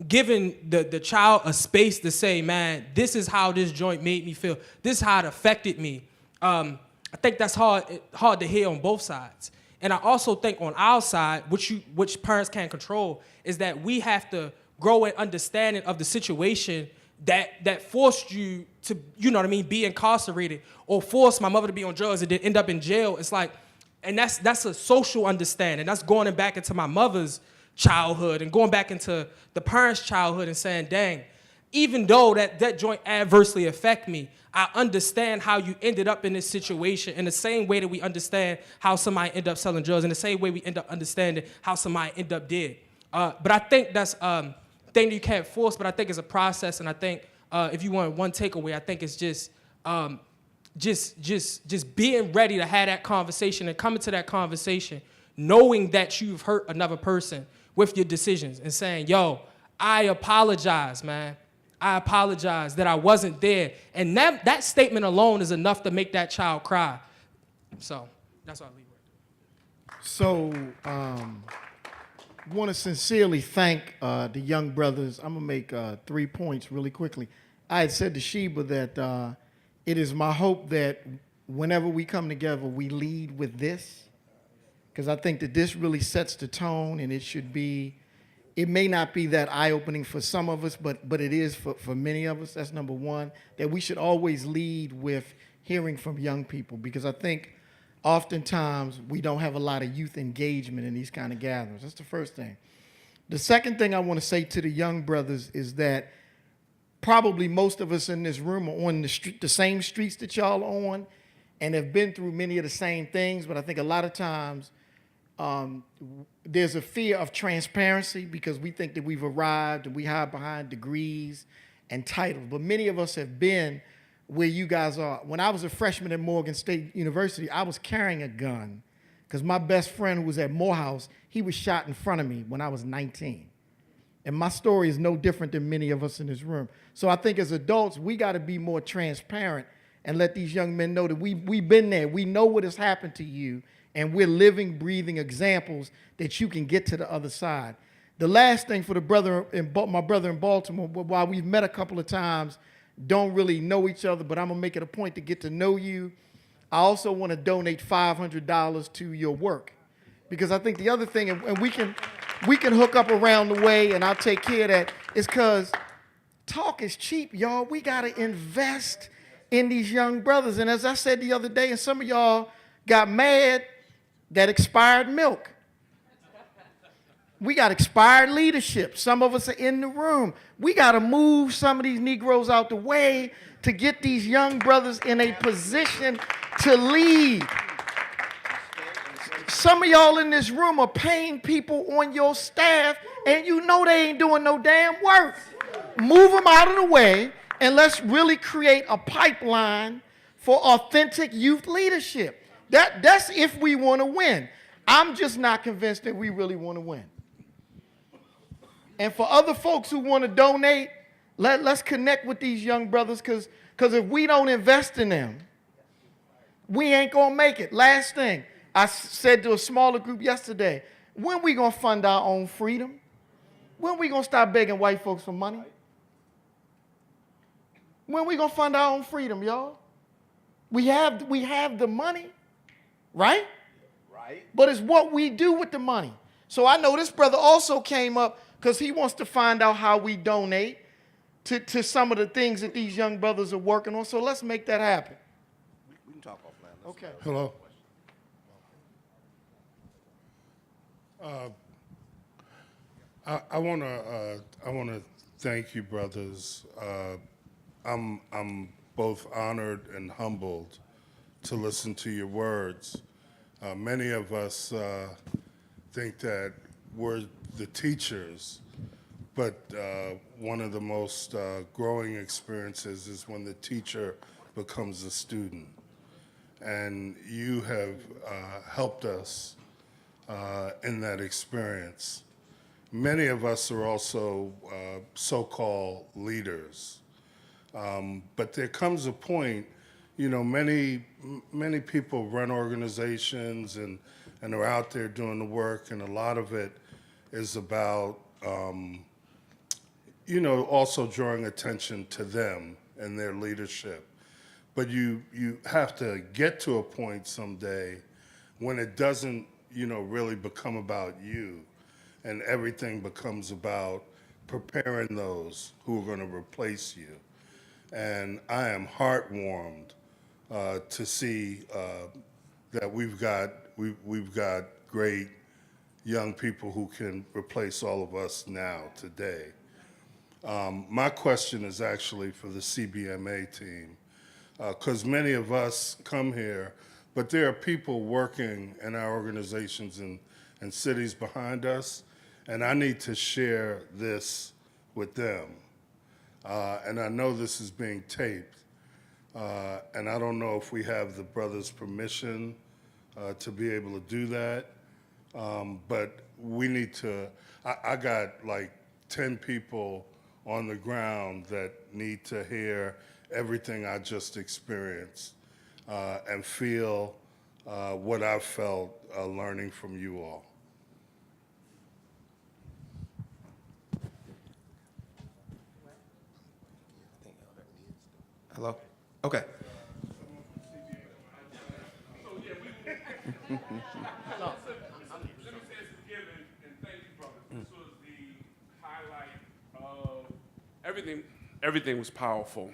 Speaker 8: giving the child a space to say, man, this is how this joint made me feel. This is how it affected me. I think that's hard to hear on both sides. And I also think on our side, which parents can't control, is that we have to grow an understanding of the situation that forced you to, you know what I mean, be incarcerated, or forced my mother to be on drugs and then end up in jail. It's like, and that's a social understanding. That's going back into my mother's childhood and going back into the parents' childhood and saying, dang, even though that joint adversely affect me, I understand how you ended up in this situation in the same way that we understand how somebody end up selling drugs, in the same way we end up understanding how somebody end up dead. But I think that's thing that you can't force, but I think it's a process, and I think if you want one takeaway, I think it's just being ready to have that conversation and coming to that conversation knowing that you've hurt another person with your decisions and saying, yo, I apologize, man. I apologize that I wasn't there. And that statement alone is enough to make that child cry. So that's what I leave with.
Speaker 9: So want to sincerely thank the young brothers. I'm going to make 3 points really quickly. I had said to Sheba that it is my hope that whenever we come together, we lead with this, because I think that this really sets the tone, and it may not be that eye-opening for some of us, but it is for many of us. That's number one, that we should always lead with hearing from young people, because I think oftentimes we don't have a lot of youth engagement in these kind of gatherings. That's the first thing. The second thing I want to say to the young brothers is that probably most of us in this room are on the same streets that y'all are on and have been through many of the same things, but I think a lot of times there's a fear of transparency because we think that we've arrived and we hide behind degrees and titles. But many of us have been where you guys are. When I was a freshman at Morgan State University, I was carrying a gun because my best friend who was at Morehouse, he was shot in front of me when I was 19. And my story is no different than many of us in this room. So I think as adults, we got to be more transparent and let these young men know that we've been there. We know what has happened to you, and we're living, breathing examples that you can get to the other side. The last thing for my brother in Baltimore, while we've met a couple of times, don't really know each other, but I'm going to make it a point to get to know you. I also want to donate $500 to your work, because I think the other thing, and we can hook up around the way, and I'll take care of that, is because talk is cheap, y'all. We got to invest in these young brothers. And as I said the other day, and some of y'all got mad, that expired milk. We got expired leadership. Some of us are in the room. We got to move some of these Negroes out the way to get these young brothers in a position to lead. Some of y'all in this room are paying people on your staff, and you know they ain't doing no damn work. Move them out of the way, and let's really create a pipeline for authentic youth leadership. That's if we want to win. I'm just not convinced that we really want to win. And for other folks who want to donate, let's connect with these young brothers, because if we don't invest in them, we ain't going to make it. Last thing, I said to a smaller group yesterday, when we going to fund our own freedom? When we going to stop begging white folks for money? When we going to fund our own freedom, y'all? We have the money. Right? Right. But it's what we do with the money. So I know this brother also came up because he wants to find out how we donate to some of the things that these young brothers are working on. So let's make that happen.
Speaker 13: We can talk offline.
Speaker 9: Okay.
Speaker 14: Hello. I want to thank you, brothers. I'm both honored and humbled to listen to your words. Many of us think that we're the teachers, but one of the most growing experiences is when the teacher becomes a student. And you have helped us in that experience. Many of us are also so-called leaders, but there comes a point. You know, many people run organizations and are out there doing the work, and a lot of it is about also drawing attention to them and their leadership. But you have to get to a point someday when it doesn't, really become about you, and everything becomes about preparing those who are going to replace you. And I am heartwarmed to see that we've got great young people who can replace all of us now, today. My question is actually for the CBMA team, because many of us come here, but there are people working in our organizations and cities behind us, and I need to share this with them. And I know this is being taped, and I don't know if we have the brothers' permission to be able to do that, but we need to, I got like 10 people on the ground that need to hear everything I just experienced and feel what I've felt learning from you all.
Speaker 15: Hello? Okay.
Speaker 16: Everything was powerful.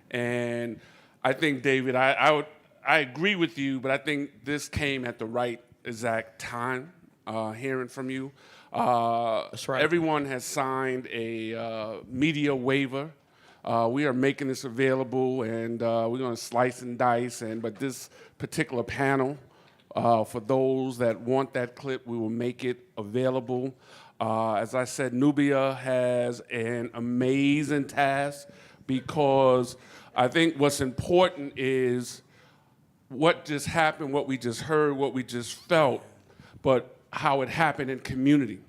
Speaker 16: And I think, David, I agree with you, but I think this came at the right exact time, hearing from you.
Speaker 15: That's right.
Speaker 16: Everyone has signed a media waiver. We are making this available, and we're going to slice and dice. But this particular panel, for those that want that clip, we will make it available. As I said, Nubia has an amazing task, because I think what's important is what just happened, what we just heard, what we just felt, but how it happened in community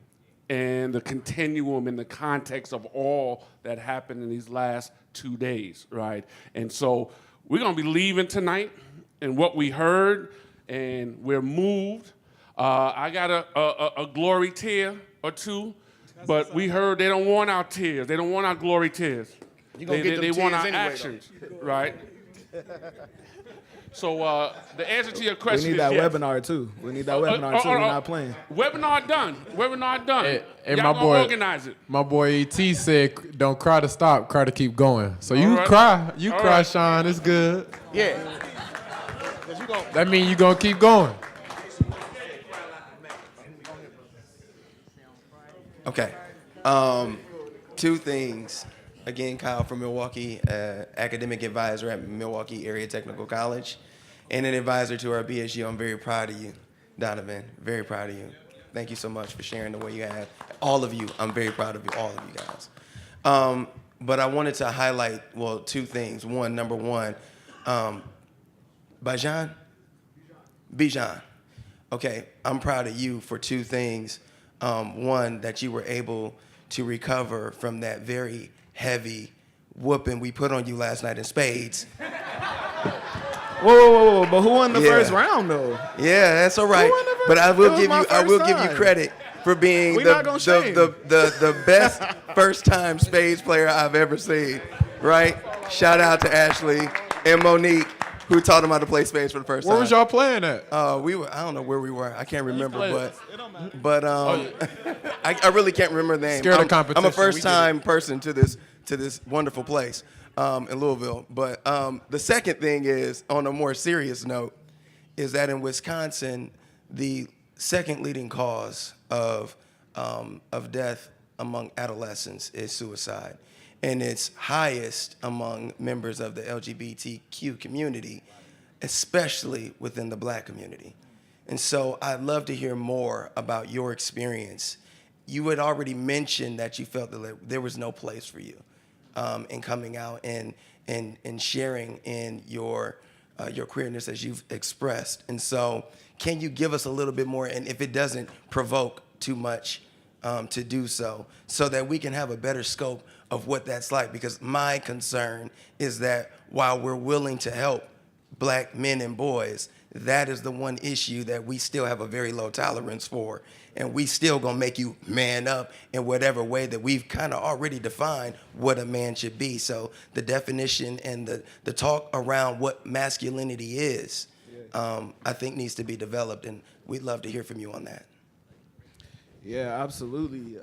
Speaker 16: and the continuum in the context of all that happened in these last 2 days, right? And so we're gonna be leaving tonight, and what we heard, and we're moved. I got a glory tear or two, but we heard they don't want our tears. They don't want our glory tears. They want our actions, right? So the answer to your question is
Speaker 7: we need that
Speaker 16: yes.
Speaker 7: webinar too. We need that webinar too. We're not playing.
Speaker 16: Webinar done. Webinar done.
Speaker 5: And
Speaker 16: Y'all
Speaker 5: my
Speaker 16: gonna
Speaker 5: boy,
Speaker 16: organize it.
Speaker 5: my boy ET said, "Don't cry to stop, cry to keep going." So you
Speaker 16: right.
Speaker 5: cry, you
Speaker 16: All
Speaker 5: cry,
Speaker 16: right.
Speaker 5: Sean. It's good.
Speaker 15: Yeah.
Speaker 5: That means you gonna keep going.
Speaker 15: Okay. Two things. Again, Kyle from Milwaukee, academic advisor at Milwaukee Area Technical College, and an advisor to our BSU. I'm very proud of you, Donovan. Very proud of you. Thank you so much for sharing the way you have. All of you, I'm very proud of you, all of you guys. But I wanted to highlight, two things. Number one, Bijan? Bijan. Okay, I'm proud of you for two things. One, that you were able to recover from that very heavy whooping we put on you last night in spades.
Speaker 7: Whoa! But who won the first round though?
Speaker 15: Yeah, that's all right. But I will give you credit for being the best first time spades player I've ever seen. Right? Shout out to Ashley and Monique, who taught him how to play spades for the first time.
Speaker 5: Where was y'all playing at?
Speaker 15: We were. I don't know where we were. I can't remember, but I really can't remember the name.
Speaker 5: Scared of competition.
Speaker 15: I'm a first time person to this wonderful place in Louisville. But the second thing is, on a more serious note, is that in Wisconsin, the second leading cause of death among adolescents is suicide, and it's highest among members of the LGBTQ community, especially within the Black community. And so I'd love to hear more about your experience. You had already mentioned that you felt that there was no place for you in coming out and sharing in your queerness as you've expressed. And so can you give us a little bit more, and if it doesn't provoke too much, to do so that we can have a better scope of what that's like? Because my concern is that while we're willing to help Black men and boys, that is the one issue that we still have a very low tolerance for. And we still gonna make you man up in whatever way that we've kind of already defined what a man should be. So the definition and the talk around what masculinity is, I think needs to be developed, and we'd love to hear from you on that.
Speaker 7: Yeah, absolutely.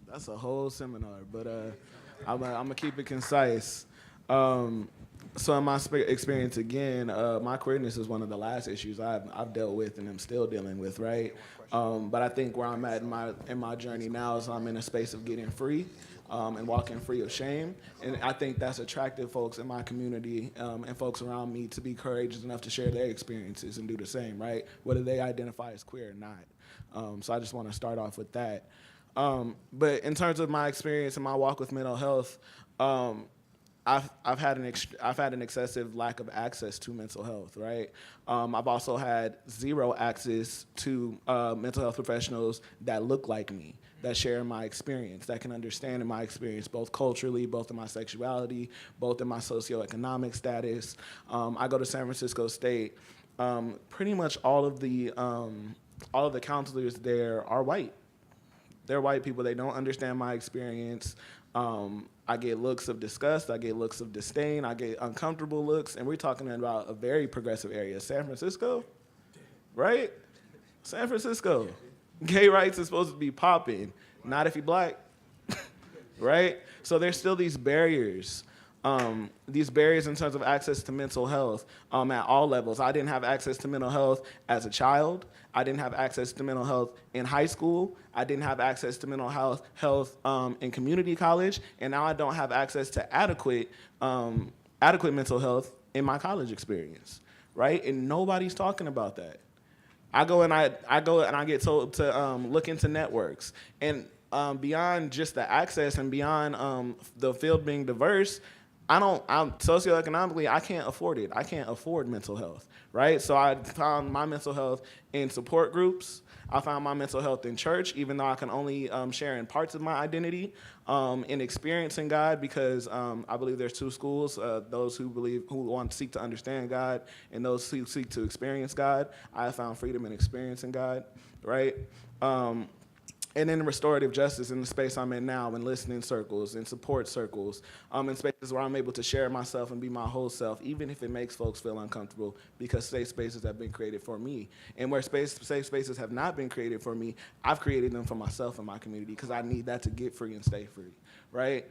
Speaker 7: That's a whole seminar, but I'm gonna keep it concise. So in my experience, again, my queerness is one of the last issues I've dealt with and I'm still dealing with, right? But I think where I'm at in my journey now is I'm in a space of getting free and walking free of shame. And I think that's attractive folks in my community and folks around me to be courageous enough to share their experiences and do the same, right? Whether they identify as queer or not. So I just want to start off with that. But in terms of my experience and my walk with mental health, I've had an excessive lack of access to mental health, right? I've also had zero access to mental health professionals that look like me, that share my experience, that can understand my experience, both culturally, both in my sexuality, both in my socioeconomic status. I go to San Francisco State. Pretty much all of the counselors there are white. They're white people. They don't understand my experience. I get looks of disgust. I get looks of disdain. I get uncomfortable looks. And we're talking about a very progressive area. San Francisco, right? San Francisco. Gay rights is supposed to be popping. Not if you're black, right? So there's still these barriers. These barriers in terms of access to mental health at all levels. I didn't have access to mental health as a child. I didn't have access to mental health in high school. I didn't have access to mental health in community college, and now I don't have access to adequate mental health in my college experience, right? And nobody's talking about that. I go and I get told to look into networks, and beyond just the access and beyond the field being diverse, I'm socioeconomically, I can't afford it. I can't afford mental health, right? So I found my mental health in support groups. I found my mental health in church, even though I can only share in parts of my identity, in experiencing God, because I believe there's two schools, those who want to seek to understand God and those who seek to experience God. I have found freedom in experiencing God, right? And in restorative justice, in the space I'm in now, in listening circles, in support circles, in spaces where I'm able to share myself and be my whole self, even if it makes folks feel uncomfortable, because safe spaces have been created for me. And where safe spaces have not been created for me, I've created them for myself and my community, because I need that to get free and stay free, right?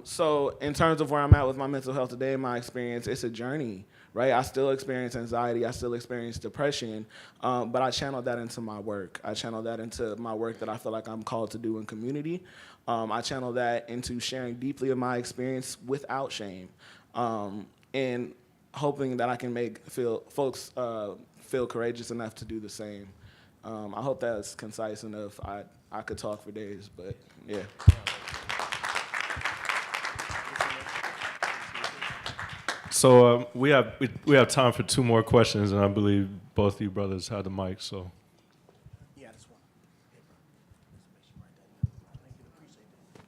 Speaker 7: So in terms of where I'm at with my mental health today, in my experience, it's a journey, right? I still experience anxiety, I still experience depression, but I channel that into my work. I channel that into my work that I feel like I'm called to do in community. I channel that into sharing deeply of my experience without shame, and hoping that I can make folks feel courageous enough to do the same. I hope that's concise enough. I could talk for days, but yeah.
Speaker 1: So we have time for two more questions, and I believe both of you brothers have the mic. So.
Speaker 17: Yeah, that's one.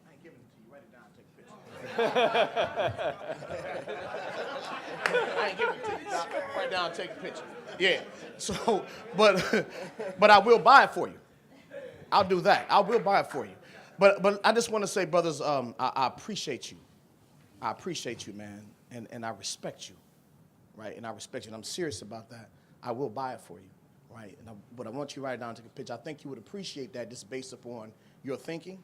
Speaker 17: I ain't giving it to you. Write it down. Take a picture. I ain't giving it to you. Doc. Write it down. Take a picture. Yeah. So, but I will buy it for you. I'll do that. I will buy it for you. But I just want to say, brothers, I appreciate you. I appreciate you, man. And I respect you, right? And I respect you, and I'm serious about that. I will buy it for you, right? But I want you to write it down and take a picture. I think you would appreciate that just based upon your thinking.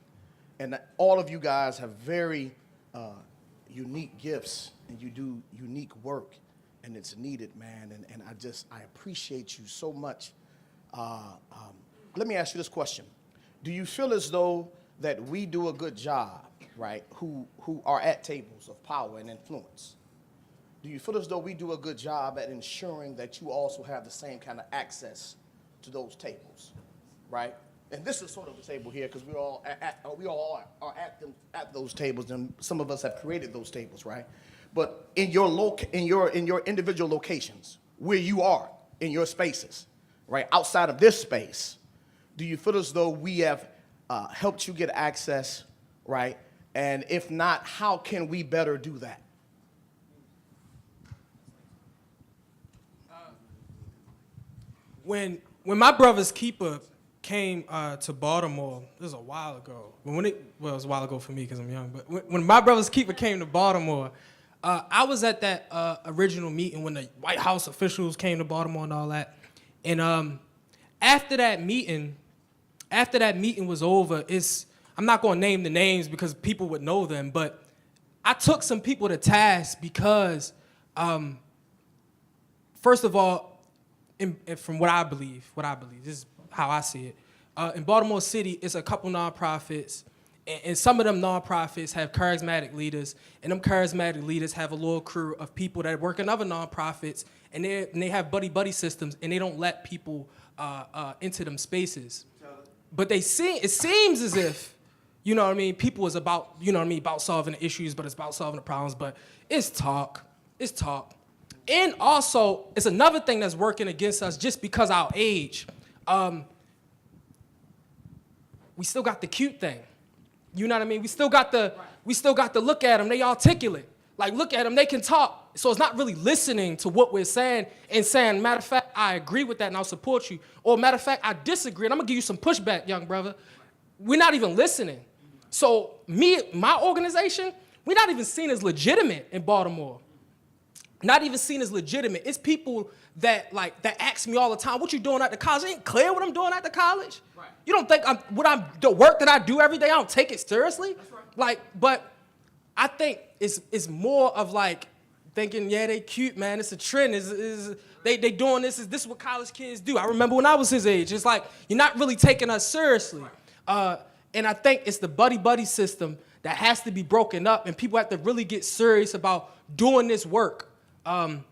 Speaker 17: And all of you guys have very unique gifts, and you do unique work, and it's needed, man. And I appreciate you so much. Let me ask you this question. Do you feel as though that we do a good job, right, who are at tables of power and influence? Do you feel as though we do a good job at ensuring that you also have the same kind of access to those tables, right? And this is sort of the table here, because we all are at those tables, and some of us have created those tables, right? But in your individual locations, where you are in your spaces, right, outside of this space, do you feel as though we have helped you get access, right? And if not, how can we better do that?
Speaker 8: when my brother's keeper came to Baltimore, this was a while ago. It was a while ago for me because I'm young, but when my brother's keeper came to Baltimore, I was at that original meeting when the White House officials came to Baltimore and all that. And after that meeting was over, I'm not going to name the names because people would know them, but I took some people to task because, first of all, from what I believe, this is how I see it. In Baltimore City, it's a couple nonprofits, and some of them nonprofits have charismatic leaders, and them charismatic leaders have a little crew of people that work in other nonprofits, and they have buddy systems, and they don't let people into them spaces. But it seems as if, you know what I mean, people is about, you know what I mean, about solving the issues, but it's about solving the problems, but it's talk. And also, it's another thing that's working against us just because our age. We still got the cute thing. You know what I mean? We still got the look at them, they articulate. Like, look at them, they can talk. So it's not really listening to what we're saying and saying, matter of fact, I agree with that and I'll support you. Or matter of fact, I disagree and I'm gonna give you some pushback, young brother. We're not even listening. So my organization, we're not even seen as legitimate in Baltimore. Not even seen as legitimate. It's people that ask me all the time, what you doing at the college? It ain't clear what I'm doing at the college. Right. You don't think the work that I do every day, I don't take it seriously? That's right. But I think it's more of thinking, yeah, they cute, man. It's a trend. They doing this. Is this what college kids do? I remember when I was his age. It's like, you're not really taking us seriously. And I think it's the buddy system that has to be broken up, and people have to really get serious about doing this work. And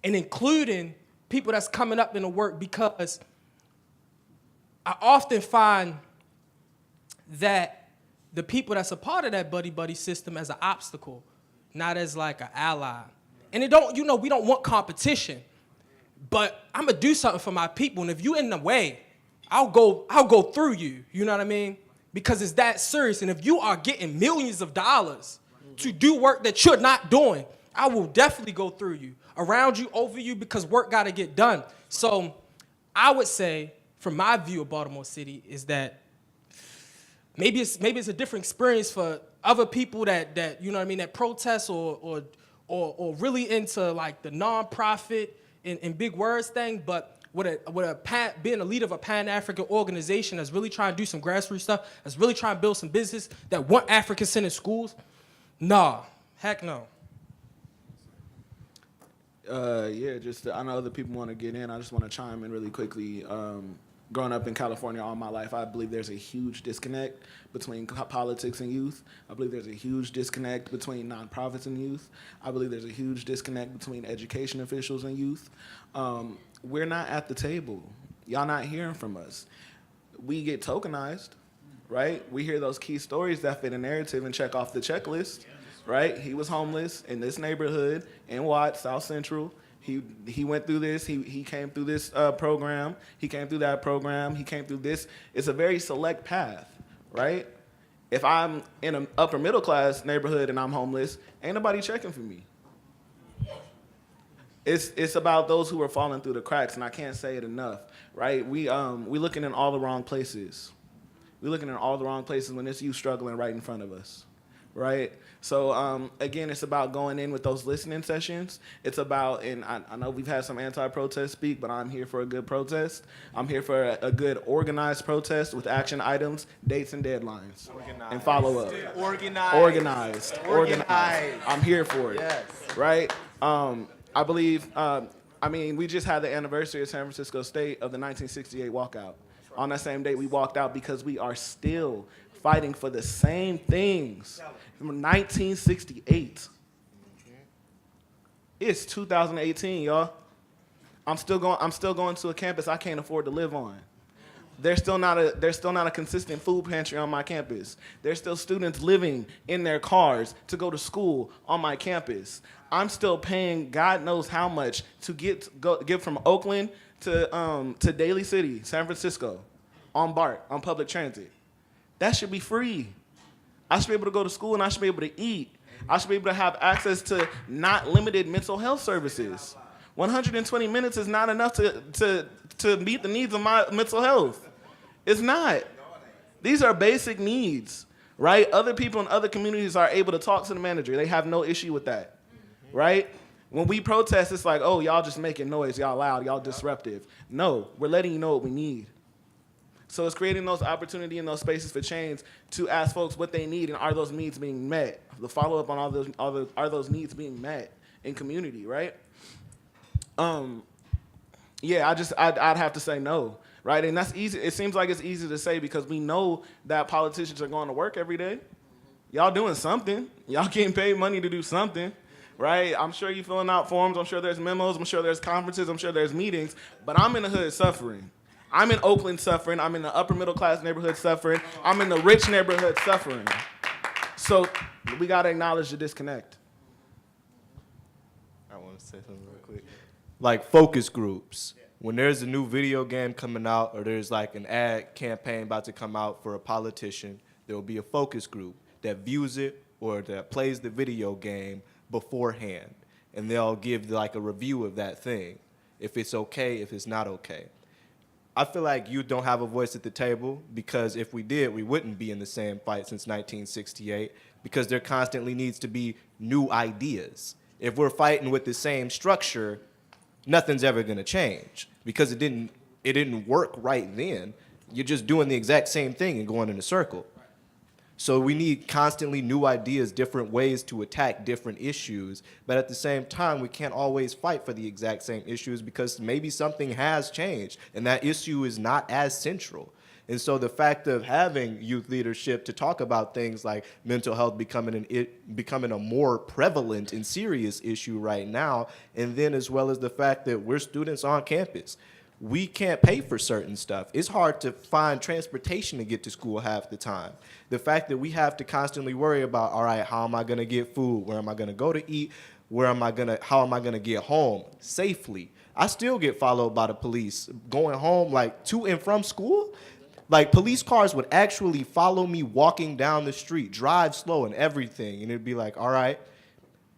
Speaker 8: including people that's coming up in the work, because I often find that the people that's a part of that buddy system as an obstacle, not as like an ally. And we don't want competition, but I'm gonna do something for my people, and if you in the way, I'll go through you. You know what I mean? Because it's that serious, and if you are getting millions of dollars to do work that you're not doing, I will definitely go through you, around you, over you, because work got to get done. So I would say, from my view of Baltimore City, is that maybe it's a different experience for other people that you know what I mean, that protest or really into like the nonprofit and big words thing. But being a leader of a Pan-African organization that's really trying to do some grassroots stuff, that's really trying to build some business, that want Africans in schools, nah, heck no.
Speaker 7: I know other people want to get in. I just want to chime in really quickly. Growing up in California all my life, I believe there's a huge disconnect between politics and youth. I believe there's a huge disconnect between nonprofits and youth. I believe there's a huge disconnect between education officials and youth. We're not at the table. Y'all not hearing from us. We get tokenized, right? We hear those key stories that fit a narrative and check off the checklist. Right? He was homeless in this neighborhood in Watts, South Central. He went through this. He came through this program. He came through that program. He came through this. It's a very select path, right? If I'm in an upper middle class neighborhood and I'm homeless, ain't nobody checking for me. It's about those who are falling through the cracks, and I can't say it enough, right? We looking in all the wrong places. We're looking in all the wrong places when it's you struggling right in front of us. Right? So, again, it's about going in with those listening sessions. It's about, and I know we've had some anti-protest speak, but I'm here for a good protest. I'm here for a good organized protest with action items, dates, and deadlines. Organized. And follow-up. Organized. I'm here for it. Yes. Right? I believe, we just had the anniversary of San Francisco State of the 1968 walkout. On that same day, we walked out because we are still fighting for the same things from 1968. It's 2018, y'all. I'm still going to a campus I can't afford to live on. There's still not a consistent food pantry on my campus. There's still students living in their cars to go to school on my campus. I'm still paying God knows how much to get from Oakland to Daly City, San Francisco, on BART, on public transit. That should be free. I should be able to go to school and I should be able to eat. I should be able to have access to not limited mental health services. 120 minutes is not enough
Speaker 17: to meet the needs of my mental health. It's not. These are basic needs, right? Other people in other communities are able to talk to the manager. They have no issue with that, right? When we protest, it's like, oh, y'all just making noise, y'all loud, y'all disruptive. No, we're letting you know what we need. So it's creating those opportunity and those spaces for change to ask folks what they need and are those needs being met. The follow-up on are those needs being met in community, right? Yeah, I'd have to say no, right? And that's easy. It seems like it's easy to say because we know that politicians are going to work every day. Y'all doing something. Y'all getting paid money to do something, right? I'm sure you're filling out forms. I'm sure there's memos. I'm sure there's conferences. I'm sure there's meetings. But I'm in the hood suffering. I'm in Oakland suffering. I'm in the upper middle class neighborhood suffering. I'm in the rich neighborhood suffering. So we got to acknowledge the disconnect.
Speaker 6: I want to say something real quick. Like focus groups. When there's a new video game coming out or there's like an ad campaign about to come out for a politician, there will be a focus group that views it or that plays the video game beforehand. And they'll give like a review of that thing, if it's okay, if it's not okay. I feel like youth don't have a voice at the table because if we did, we wouldn't be in the same fight since 1968 because there constantly needs to be new ideas. If we're fighting with the same structure, nothing's ever going to change because it didn't work right then. You're just doing the exact same thing and going in a circle. So we need constantly new ideas, different ways to attack different issues. But at the same time, we can't always fight for the exact same issues because maybe something has changed and that issue is not as central. And so the fact of having youth leadership to talk about things like mental health becoming a more prevalent and serious issue right now, and then as well as the fact that we're students on campus. We can't pay for certain stuff. It's hard to find transportation to get to school half the time. The fact that we have to constantly worry about, all right, how am I gonna get food? Where am I gonna go to eat? How am I gonna get home safely? I still get followed by the police going home like to and from school. Like police cars would actually follow me walking down the street, drive slow and everything. And it'd be like, all right,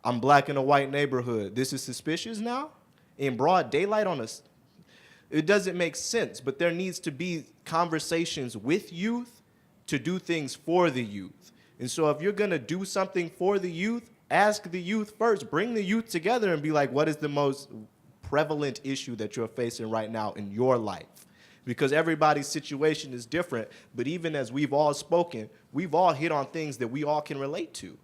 Speaker 6: I'm black in a white neighborhood. This is suspicious now? In broad daylight on us. It doesn't make sense, but there needs to be conversations with youth to do things for the youth. And so if you're gonna do something for the youth, ask the youth first. Bring the youth together and be like, what is the most prevalent issue that you're facing right now in your life? Because everybody's situation is different, but even as we've all spoken, we've all hit on things that we all can relate to.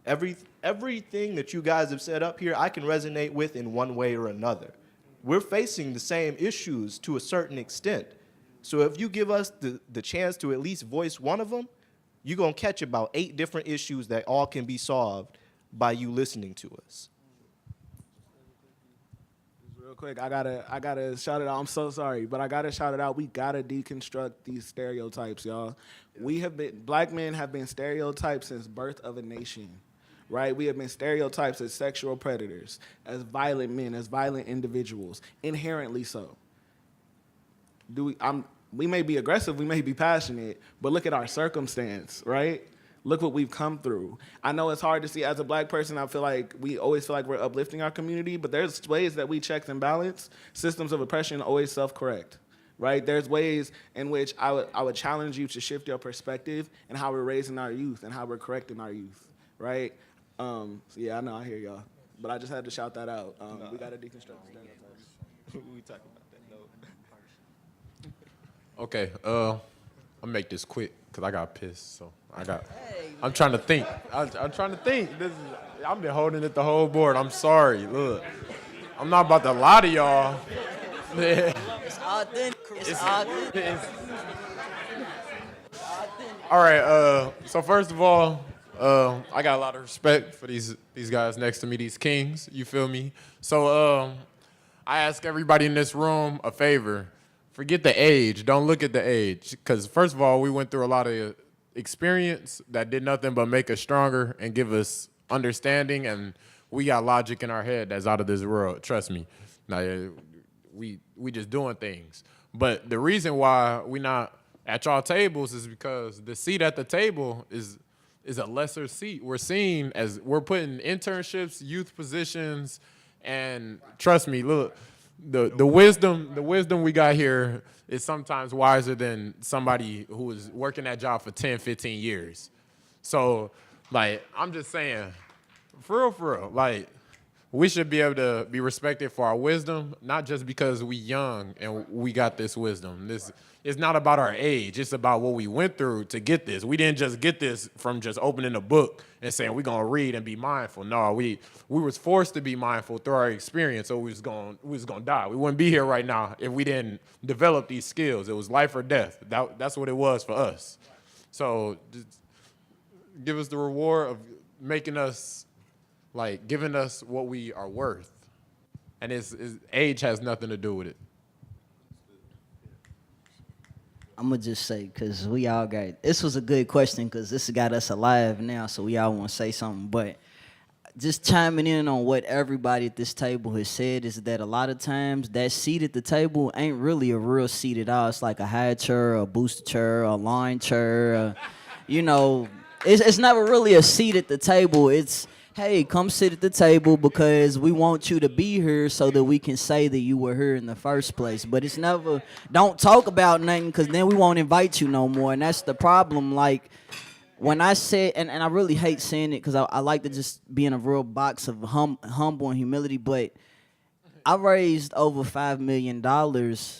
Speaker 6: Everything that you guys have said up here, I can resonate with in one way or another. We're facing the same issues to a certain extent. So if you give us the chance to at least voice one of them, you're going to catch about 8 different issues that all can be solved by you listening to us.
Speaker 17: Real quick, I gotta shout it out. I'm so sorry, but I gotta shout it out. We gotta deconstruct these stereotypes, y'all. Black men have been stereotyped since birth of a nation. Right? We have been stereotyped as sexual predators, as violent men, as violent individuals, inherently so. We may be aggressive, we may be passionate, but look at our circumstance, right? Look what we've come through. I know it's hard to see as a black person. I feel like we always feel like we're uplifting our community, but there's ways that we check and balance. Systems of oppression always self-correct, right? There's ways in which I would challenge you to shift your perspective and how we're raising our youth and how we're correcting our youth, right? So yeah, I know, I hear y'all. But I just had to shout that out. We got to deconstruct stereotypes.
Speaker 6: We talk about that, no.
Speaker 5: Okay, I'll make this quick because I got pissed. So I'm trying to think. I'm trying to think. I've been holding it the whole board. I'm sorry. Look, I'm not about to lie to y'all.
Speaker 4: It's authentic. It's authentic.
Speaker 5: All right, so first of all, I got a lot of respect for these guys next to me, these kings, you feel me? So I ask everybody in this room a favor. Forget the age. Don't look at the age. Because first of all, we went through a lot of experience that did nothing but make us stronger and give us understanding, and we got logic in our head that's out of this world. Trust me. Now, we just doing things. But the reason why we not at y'all tables is because the seat at the table is a lesser seat. We're seen as we're putting internships, youth positions, and trust me, look, the wisdom we got here is sometimes wiser than somebody who was working that job for 10, 15 years. So, like, I'm just saying, for real, like, we should be able to be respected for our wisdom, not just because we young and we got this wisdom. This it's not about our age. It's about what we went through to get this. We didn't just get this from just opening a book and saying we're gonna read and be mindful. No, we was forced to be mindful through our experience, or we was gonna die. We wouldn't be here right now if we didn't develop these skills. It was life or death. That's what it was for us. So just give us the reward of making us, like, giving us what we are worth. And age has nothing to do with it.
Speaker 4: I'm going to just say, because we all got, this was a good question because this got us alive now, so we all want to say something. But just chiming in on what everybody at this table has said is that a lot of times that seat at the table ain't really a real seat at all. It's like a high chair, a booster chair, a line chair. You know, it's never really a seat at the table. It's, hey, come sit at the table because we want you to be here so that we can say that you were here in the first place. But it's never, don't talk about nothing because then we won't invite you no more. And that's the problem. Like, when I said, and I really hate saying it because I like to just be in a real box of humble and humility, but I raised over $5 million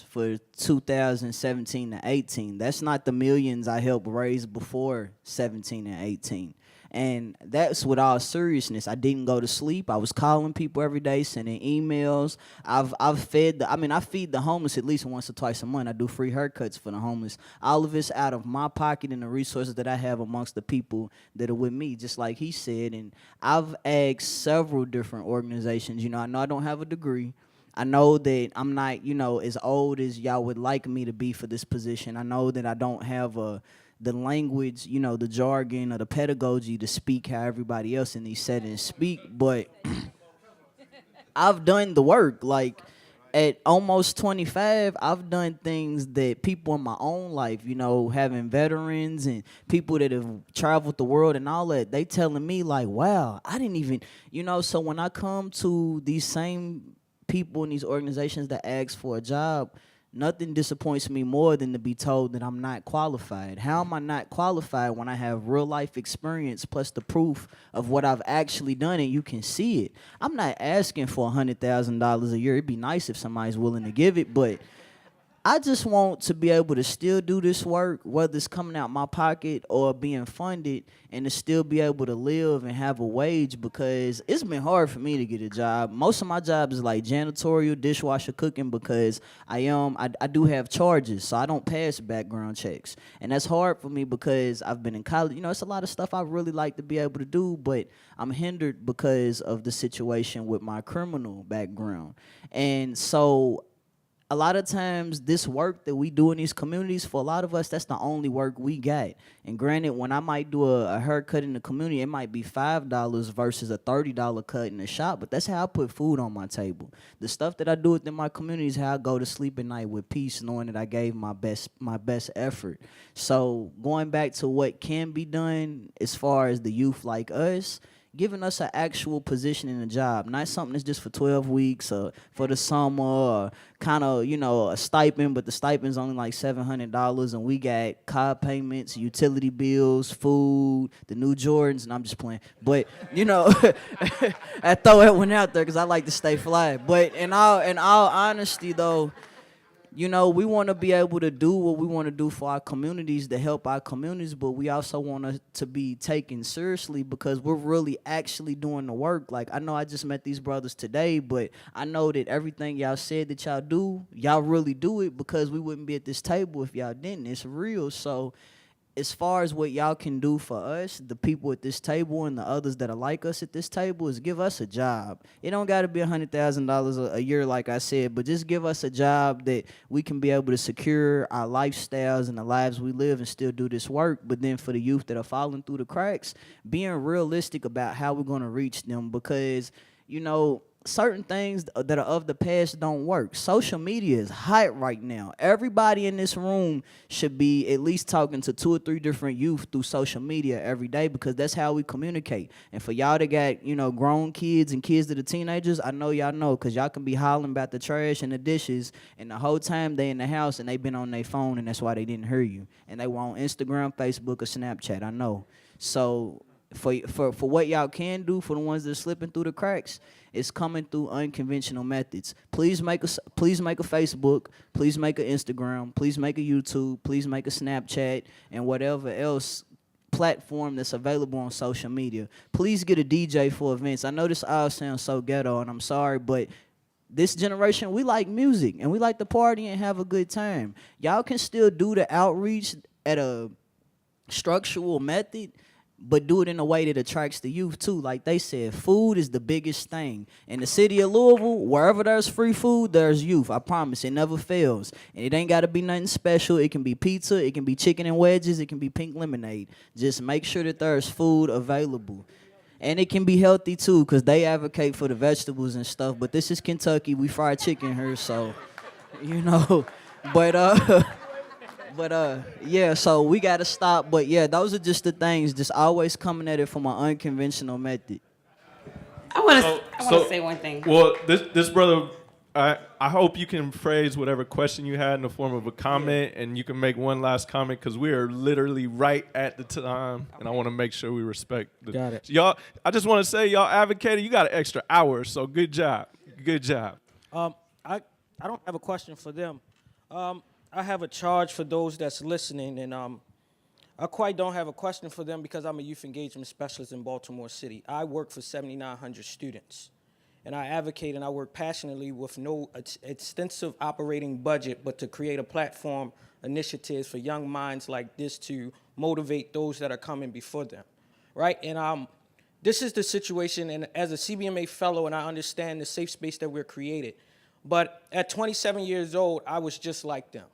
Speaker 4: for 2017 to 18. That's not the millions I helped raise before 17 and 18. And that's with all seriousness. I didn't go to sleep. I was calling people every day, sending emails. I feed the homeless at least once or twice a month. I do free haircuts for the homeless. All of it's out of my pocket and the resources that I have amongst the people that are with me, just like he said. And I've asked several different organizations. You know, I know I don't have a degree. I know that I'm not, you know, as old as y'all would like me to be for this position. I know that I don't have the language, you know, the jargon or the pedagogy to speak how everybody else in these settings speak, but I've done the work. Like, at almost 25, I've done things that people in my own life, you know, having veterans and people that have traveled the world and all that, they telling me like, wow, I didn't even, you know, so when I come to these same people in these organizations that ask for a job, nothing disappoints me more than to be told that I'm not qualified. How am I not qualified when I have real life experience plus the proof of what I've actually done and you can see it? I'm not asking for $100,000 a year. It'd be nice if somebody's willing to give it, but I just want to be able to still do this work, whether it's coming out my pocket or being funded, and to still be able to live and have a wage, because it's been hard for me to get a job. Most of my jobs is like janitorial, dishwasher, cooking, because I do have charges, so I don't pass background checks. And that's hard for me because I've been in college. You know, it's a lot of stuff I really like to be able to do, but I'm hindered because of the situation with my criminal background. And so a lot of times this work that we do in these communities, for a lot of us, that's the only work we got. And granted, when I might do a haircut in the community, it might be $5 versus a $30 cut in the shop, but that's how I put food on my table. The stuff that I do within my community is how I go to sleep at night with peace, knowing that I gave my best effort. So going back to what can be done as far as the youth like us, giving us an actual position in a job, not something that's just for 12 weeks or for the summer or kind of, you know, a stipend, but the stipend's only like $700 and we got car payments, utility bills, food, the new Jordans, and I'm just playing. But, you know, I throw that one out there because I like to stay fly. But in all honesty, though, you know, we want to be able to do what we want to do for our communities to help our communities, but we also want to be taken seriously because we're really actually doing the work. Like, I know I just met these brothers today, but I know that everything y'all said that y'all do, y'all really do it, because we wouldn't be at this table if y'all didn't. It's real. So as far as what y'all can do for us, the people at this table and the others that are like us at this table, is give us a job. It don't got to be $100,000 a year, like I said, but just give us a job that we can be able to secure our lifestyles and the lives we live and still do this work. But then for the youth that are falling through the cracks, being realistic about how we're going to reach them, because, you know, certain things that are of the past don't work. Social media is hot right now. Everybody in this room should be at least talking to 2 or 3 different youth through social media every day, because that's how we communicate. And for y'all that got, grown kids and kids that are teenagers, I know y'all know, because y'all can be hollering about the trash and the dishes, and the whole time they in the house and they been on their phone, and that's why they didn't hear you. And they were on Instagram, Facebook, or Snapchat, I know. So for what y'all can do for the ones that are slipping through the cracks, it's coming through unconventional methods. Please make a Facebook, please make an Instagram, please make a YouTube, please make a Snapchat, and whatever else platform that's available on social media. Please get a DJ for events. I know this all sounds so ghetto, and I'm sorry, but this generation, we like music, and we like to party and have a good time. Y'all can still do the outreach at a structural method, but do it in a way that attracts the youth too. Like they said, food is the biggest thing. In the city of Louisville, wherever there's free food, there's youth. I promise, it never fails. And it ain't got to be nothing special. It can be pizza, it can be chicken and wedges, it can be pink lemonade. Just make sure that there's food available. And it can be healthy too, because they advocate for the vegetables and stuff. But this is Kentucky. We fry chicken here, so, But yeah, so we got to stop. But yeah, those are just the things, just always coming at it from an unconventional method.
Speaker 18: I want to say one thing.
Speaker 1: Well, this brother, I hope you can phrase whatever question you had in the form of a comment, and you can make one last comment, because we are literally right at the time, and I want to make sure we respect the.
Speaker 19: Got it.
Speaker 1: Y'all, I just want to say, y'all advocated. You got an extra hour, so good job. Good job.
Speaker 19: I don't have a question for them. I have a charge for those that's listening, and I quite don't have a question for them because I'm a youth engagement specialist in Baltimore City. I work for 7,900 students, and I advocate and I work passionately with no extensive operating budget, but to create a platform, initiatives for young minds like this to motivate those that are coming before them, right? And this is the situation, and as a CBMA fellow, and I understand the safe space that we're created, but at 27 years old, I was just like them.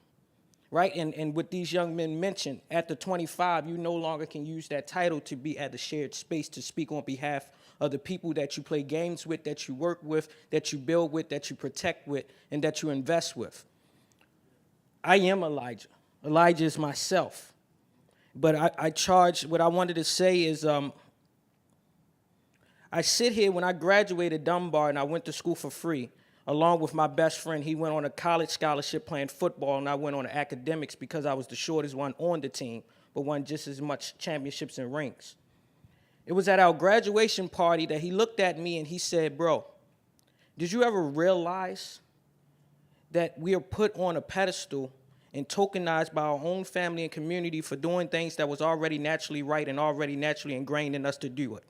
Speaker 19: Right, and what these young men mentioned, at the 25, you no longer can use that title to be at the shared space to speak on behalf of the people that you play games with, that you work with, that you build with, that you protect with, and that you invest with. I am Elijah. Elijah is myself. But I charge, what I wanted to say is, I sit here when I graduated Dunbar and I went to school for free. Along with my best friend, he went on a college scholarship playing football, and I went on academics because I was the shortest one on the team, but won just as much championships and rings. It was at our graduation party that he looked at me and he said, "Bro, did you ever realize that we are put on a pedestal and tokenized by our own family and community for doing things that was already naturally right and already naturally ingrained in us to do it?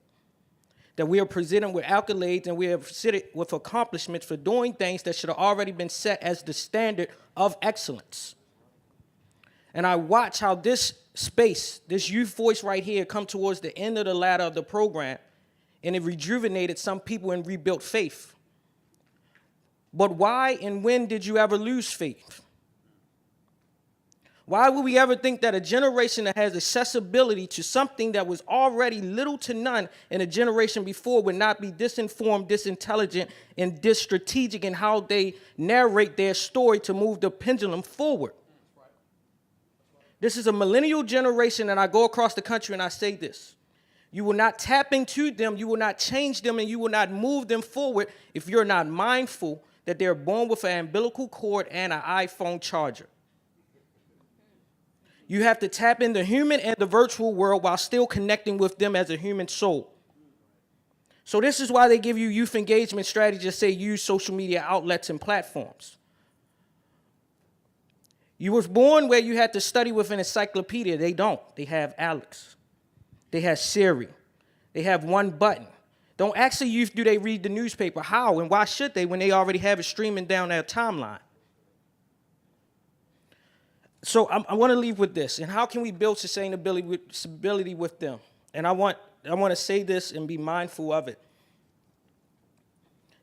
Speaker 19: That we are presented with accolades and we are presented with accomplishments for doing things that should have already been set as the standard of excellence." And I watch how this space, this youth voice right here, come towards the end of the ladder of the program, and it rejuvenated some people and rebuilt faith. But why and when did you ever lose faith? Why would we ever think that a generation that has accessibility to something that was already little to none in a generation before would not be disinformed, disintelligent, and disstrategic in how they narrate their story to move the pendulum forward? This is a millennial generation, and I go across the country and I say this. You will not tap into them, you will not change them, and you will not move them forward if you're not mindful that they're born with an umbilical cord and an iPhone charger. You have to tap in the human and the virtual world while still connecting with them as a human soul. So this is why they give you youth engagement strategies, say use social media outlets and platforms. You was born where you had to study with an encyclopedia. They don't. They have Alex. They have Siri. They have one button. Don't ask the youth, do they read the newspaper? How and why should they when they already have it streaming down their timeline? So I want to leave with this. And how can we build sustainability with them? And I want to say this and be mindful of it.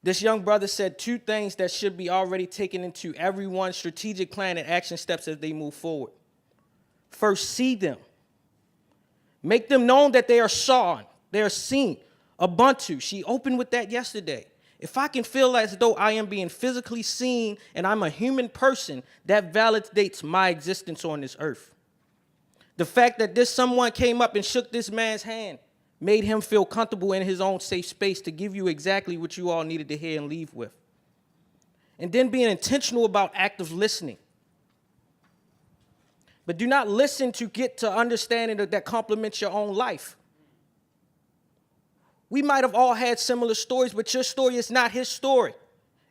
Speaker 19: This young brother said 2 things that should be already taken into everyone's strategic plan and action steps as they move forward. First, see them. Make them known that they are saw, they are seen. Ubuntu, she opened with that yesterday. If I can feel as though I am being physically seen and I'm a human person, that validates my existence on this earth. The fact that this someone came up and shook this man's hand made him feel comfortable in his own safe space to give you exactly what you all needed to hear and leave with. And then being intentional about active listening. But do not listen to get to understanding that complements your own life. We might have all had similar stories, but your story is not his story.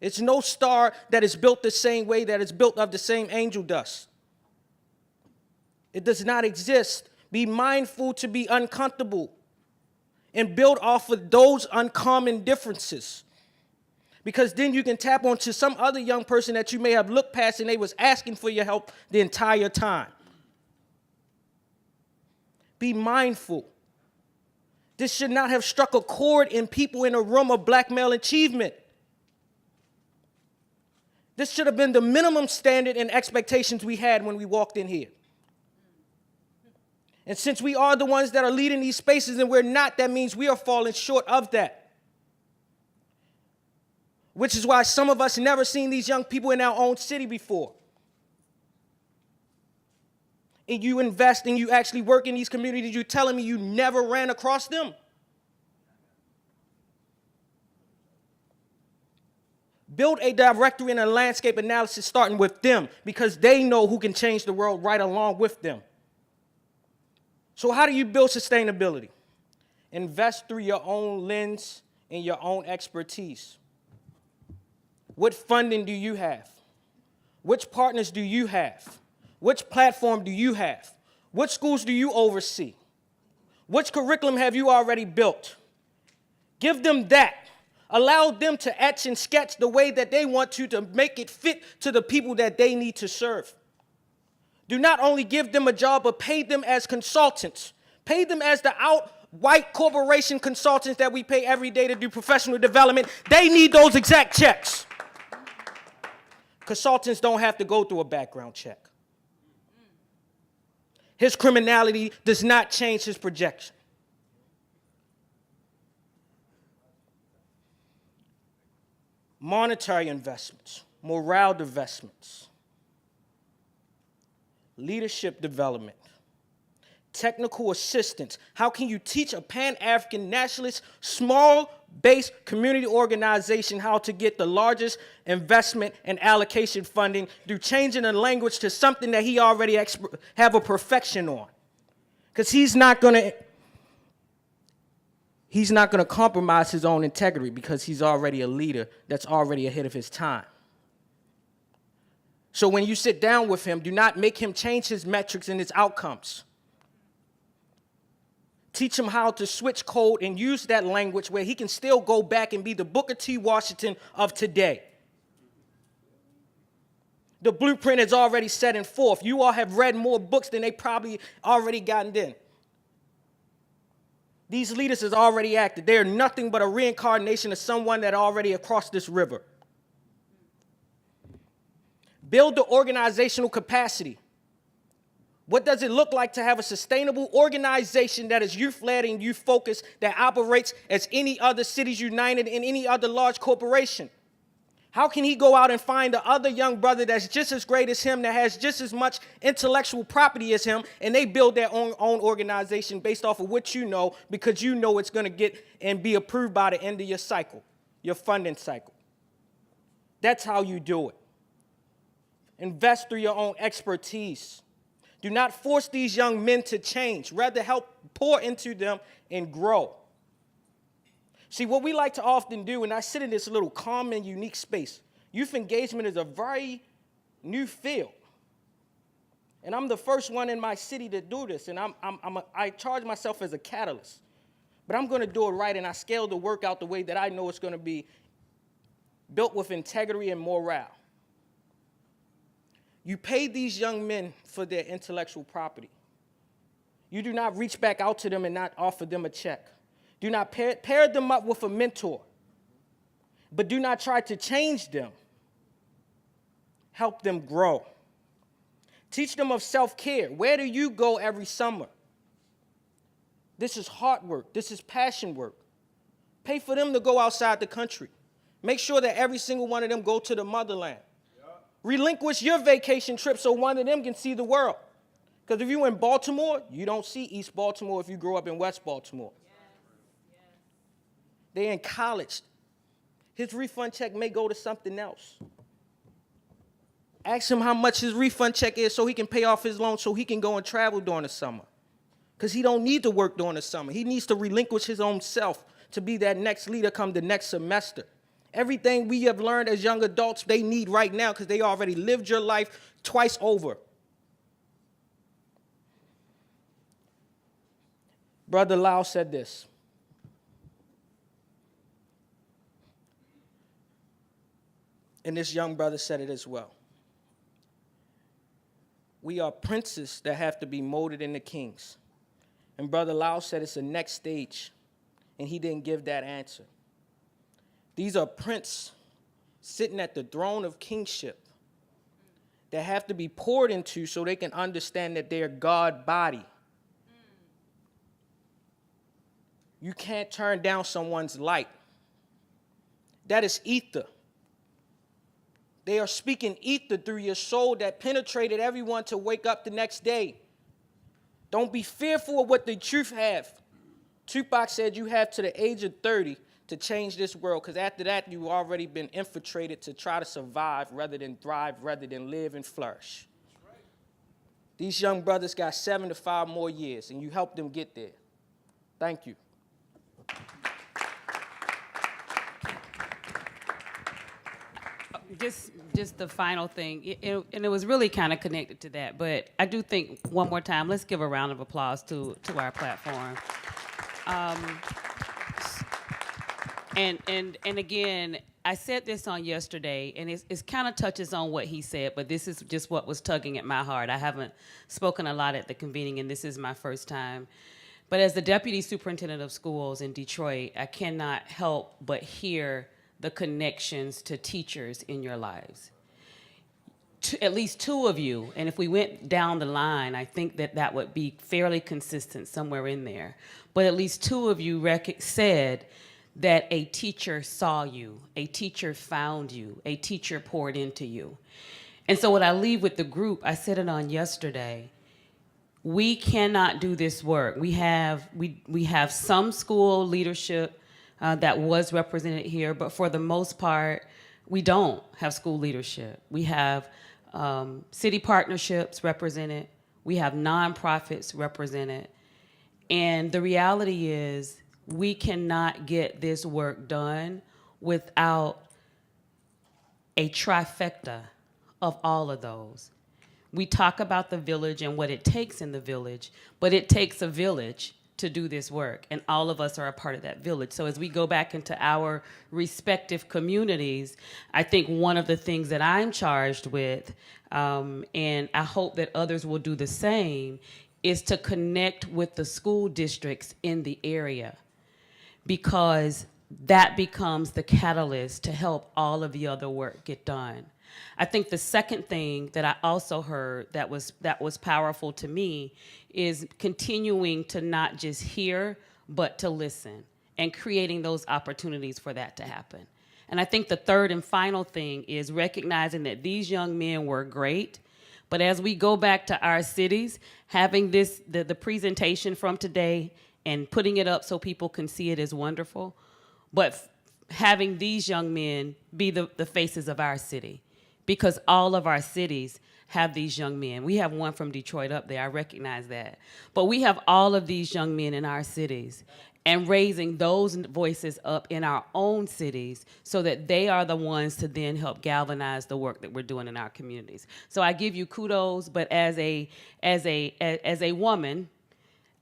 Speaker 19: It's no star that is built the same way that is built of the same angel dust. It does not exist. Be mindful to be uncomfortable and build off of those uncommon differences. Because then you can tap onto some other young person that you may have looked past and they was asking for your help the entire time. Be mindful. This should not have struck a chord in people in a room of black male achievement. This should have been the minimum standard and expectations we had when we walked in here. And since we are the ones that are leading these spaces and we're not, that means we are falling short of that. Which is why some of us never seen these young people in our own city before. And you invest and you actually work in these communities, you're telling me you never ran across them? Build a directory and a landscape analysis starting with them because they know who can change the world right along with them. So how do you build sustainability? Invest through your own lens and your own expertise. What funding do you have? Which partners do you have? Which platform do you have? What schools do you oversee? Which curriculum have you already built? Give them that. Allow them to etch and sketch the way that they want to make it fit to the people that they need to serve. Do not only give them a job, but pay them as consultants. Pay them as the white corporation consultants that we pay every day to do professional development. They need those exact checks. Consultants don't have to go through a background check. His criminality does not change his projection. Monetary investments, morale investments, leadership development, technical assistance. How can you teach a Pan-African nationalist, small-based community organization how to get the largest investment and allocation funding through changing the language to something that he already have a perfection on? Because he's not going to compromise his own integrity because he's already a leader that's already ahead of his time. So when you sit down with him, do not make him change his metrics and his outcomes. Teach him how to switch code and use that language where he can still go back and be the Booker T. Washington of today. The blueprint is already set and forth. You all have read more books than they probably already gotten in. These leaders has already acted. They are nothing but a reincarnation of someone that already across this river. Build the organizational capacity. What does it look like to have a sustainable organization that is youth-led and youth-focused that operates as any other Cities United and any other large corporation? How can he go out and find the other young brother that's just as great as him, that has just as much intellectual property as him, and they build their own organization based off of what you know, because you know it's going to get and be approved by the end of your cycle, your funding cycle. That's how you do it. Invest through your own expertise. Do not force these young men to change. Rather, help pour into them and grow. See, what we like to often do, and I sit in this little calm and unique space, youth engagement is a very new field. And I'm the first one in my city to do this, and I charge myself as a catalyst. But I'm going to do it right, and I scale the work out the way that I know it's going to be built with integrity and morale. You pay these young men for their intellectual property. You do not reach back out to them and not offer them a check. Do not pair them up with a mentor, but do not try to change them. Help them grow. Teach them of self-care. Where do you go every summer? This is hard work. This is passion work. Pay for them to go outside the country. Make sure that every single one of them go to the motherland. Relinquish your vacation trip so one of them can see the world. Because if you're in Baltimore, you don't see East Baltimore if you grow up in West Baltimore. They're in college. His refund check may go to something else. Ask him how much his refund check is so he can pay off his loan so he can go and travel during the summer. Because he don't need to work during the summer. He needs to relinquish his own self to be that next leader come the next semester. Everything we have learned as young adults, they need right now because they already lived your life twice over. Brother Lau said this. And this young brother said it as well. We are princes that have to be molded into kings. And Brother Lau said it's the next stage, and he didn't give that answer. These are princes sitting at the throne of kingship that have to be poured into so they can understand that they're God body. You can't turn down someone's light. That is ether. They are speaking ether through your soul that penetrated everyone to wake up the next day. Don't be fearful of what the truth have. Tupac said you have to the age of 30 to change this world, because after that, you've already been infiltrated to try to survive rather than thrive, rather than live and flourish. These young brothers got 7 to 5 more years, and you helped them get there. Thank you.
Speaker 18: Just the final thing, and it was really kind of connected to that, but I do think one more time, let's give a round of applause to our platform. And again, I said this on yesterday, and it kind of touches on what he said, but this is just what was tugging at my heart. I haven't spoken a lot at the convening, and this is my first time. But as the deputy superintendent of schools in Detroit, I cannot help but hear the connections to teachers in your lives. At least 2 of you, and if we went down the line, I think that would be fairly consistent somewhere in there. But at least 2 of you said that a teacher saw you, a teacher found you, a teacher poured into you. And so what I leave with the group, I said it on yesterday, we cannot do this work. We have some school leadership that was represented here, but for the most part, we don't have school leadership. We have city partnerships represented. We have nonprofits represented. And the reality is we cannot get this work done without a trifecta of all of those. We talk about the village and what it takes in the village, but it takes a village to do this work, and all of us are a part of that village. So as we go back into our respective communities, I think one of the things that I'm charged with, and I hope that others will do the same, is to connect with the school districts in the area, because that becomes the catalyst to help all of the other work get done. I think the second thing that I also heard that was powerful to me is continuing to not just hear, but to listen, and creating those opportunities for that to happen. And I think the third and final thing is recognizing that these young men were great, but as we go back to our cities, having the presentation from today and putting it up so people can see it is wonderful, but having these young men be the faces of our city, because all of our cities have these young men. We have one from Detroit up there, I recognize that. But we have all of these young men in our cities, and raising those voices up in our own cities so that they are the ones to then help galvanize the work that we're doing in our communities. So I give you kudos, but as a woman,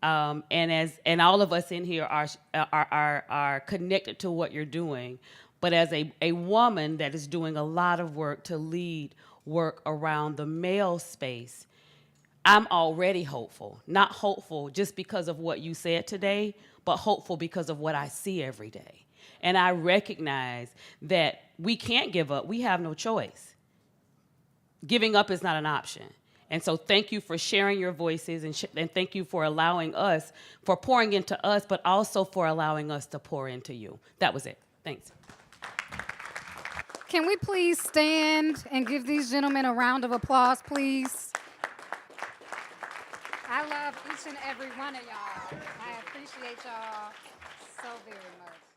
Speaker 18: and all of us in here are connected to what you're doing, but as a woman that is doing a lot of work to lead work around the male space, I'm already hopeful. Not hopeful just because of what you said today, but hopeful because of what I see every day. And I recognize that we can't give up. We have no choice. Giving up is not an option. And so thank you for sharing your voices, and thank you for allowing us, for pouring into us, but also for allowing us to pour into you. That was it. Thanks.
Speaker 20: Can we please stand and give these gentlemen a round of applause, please? I love each and every one of y'all. I appreciate y'all so very much.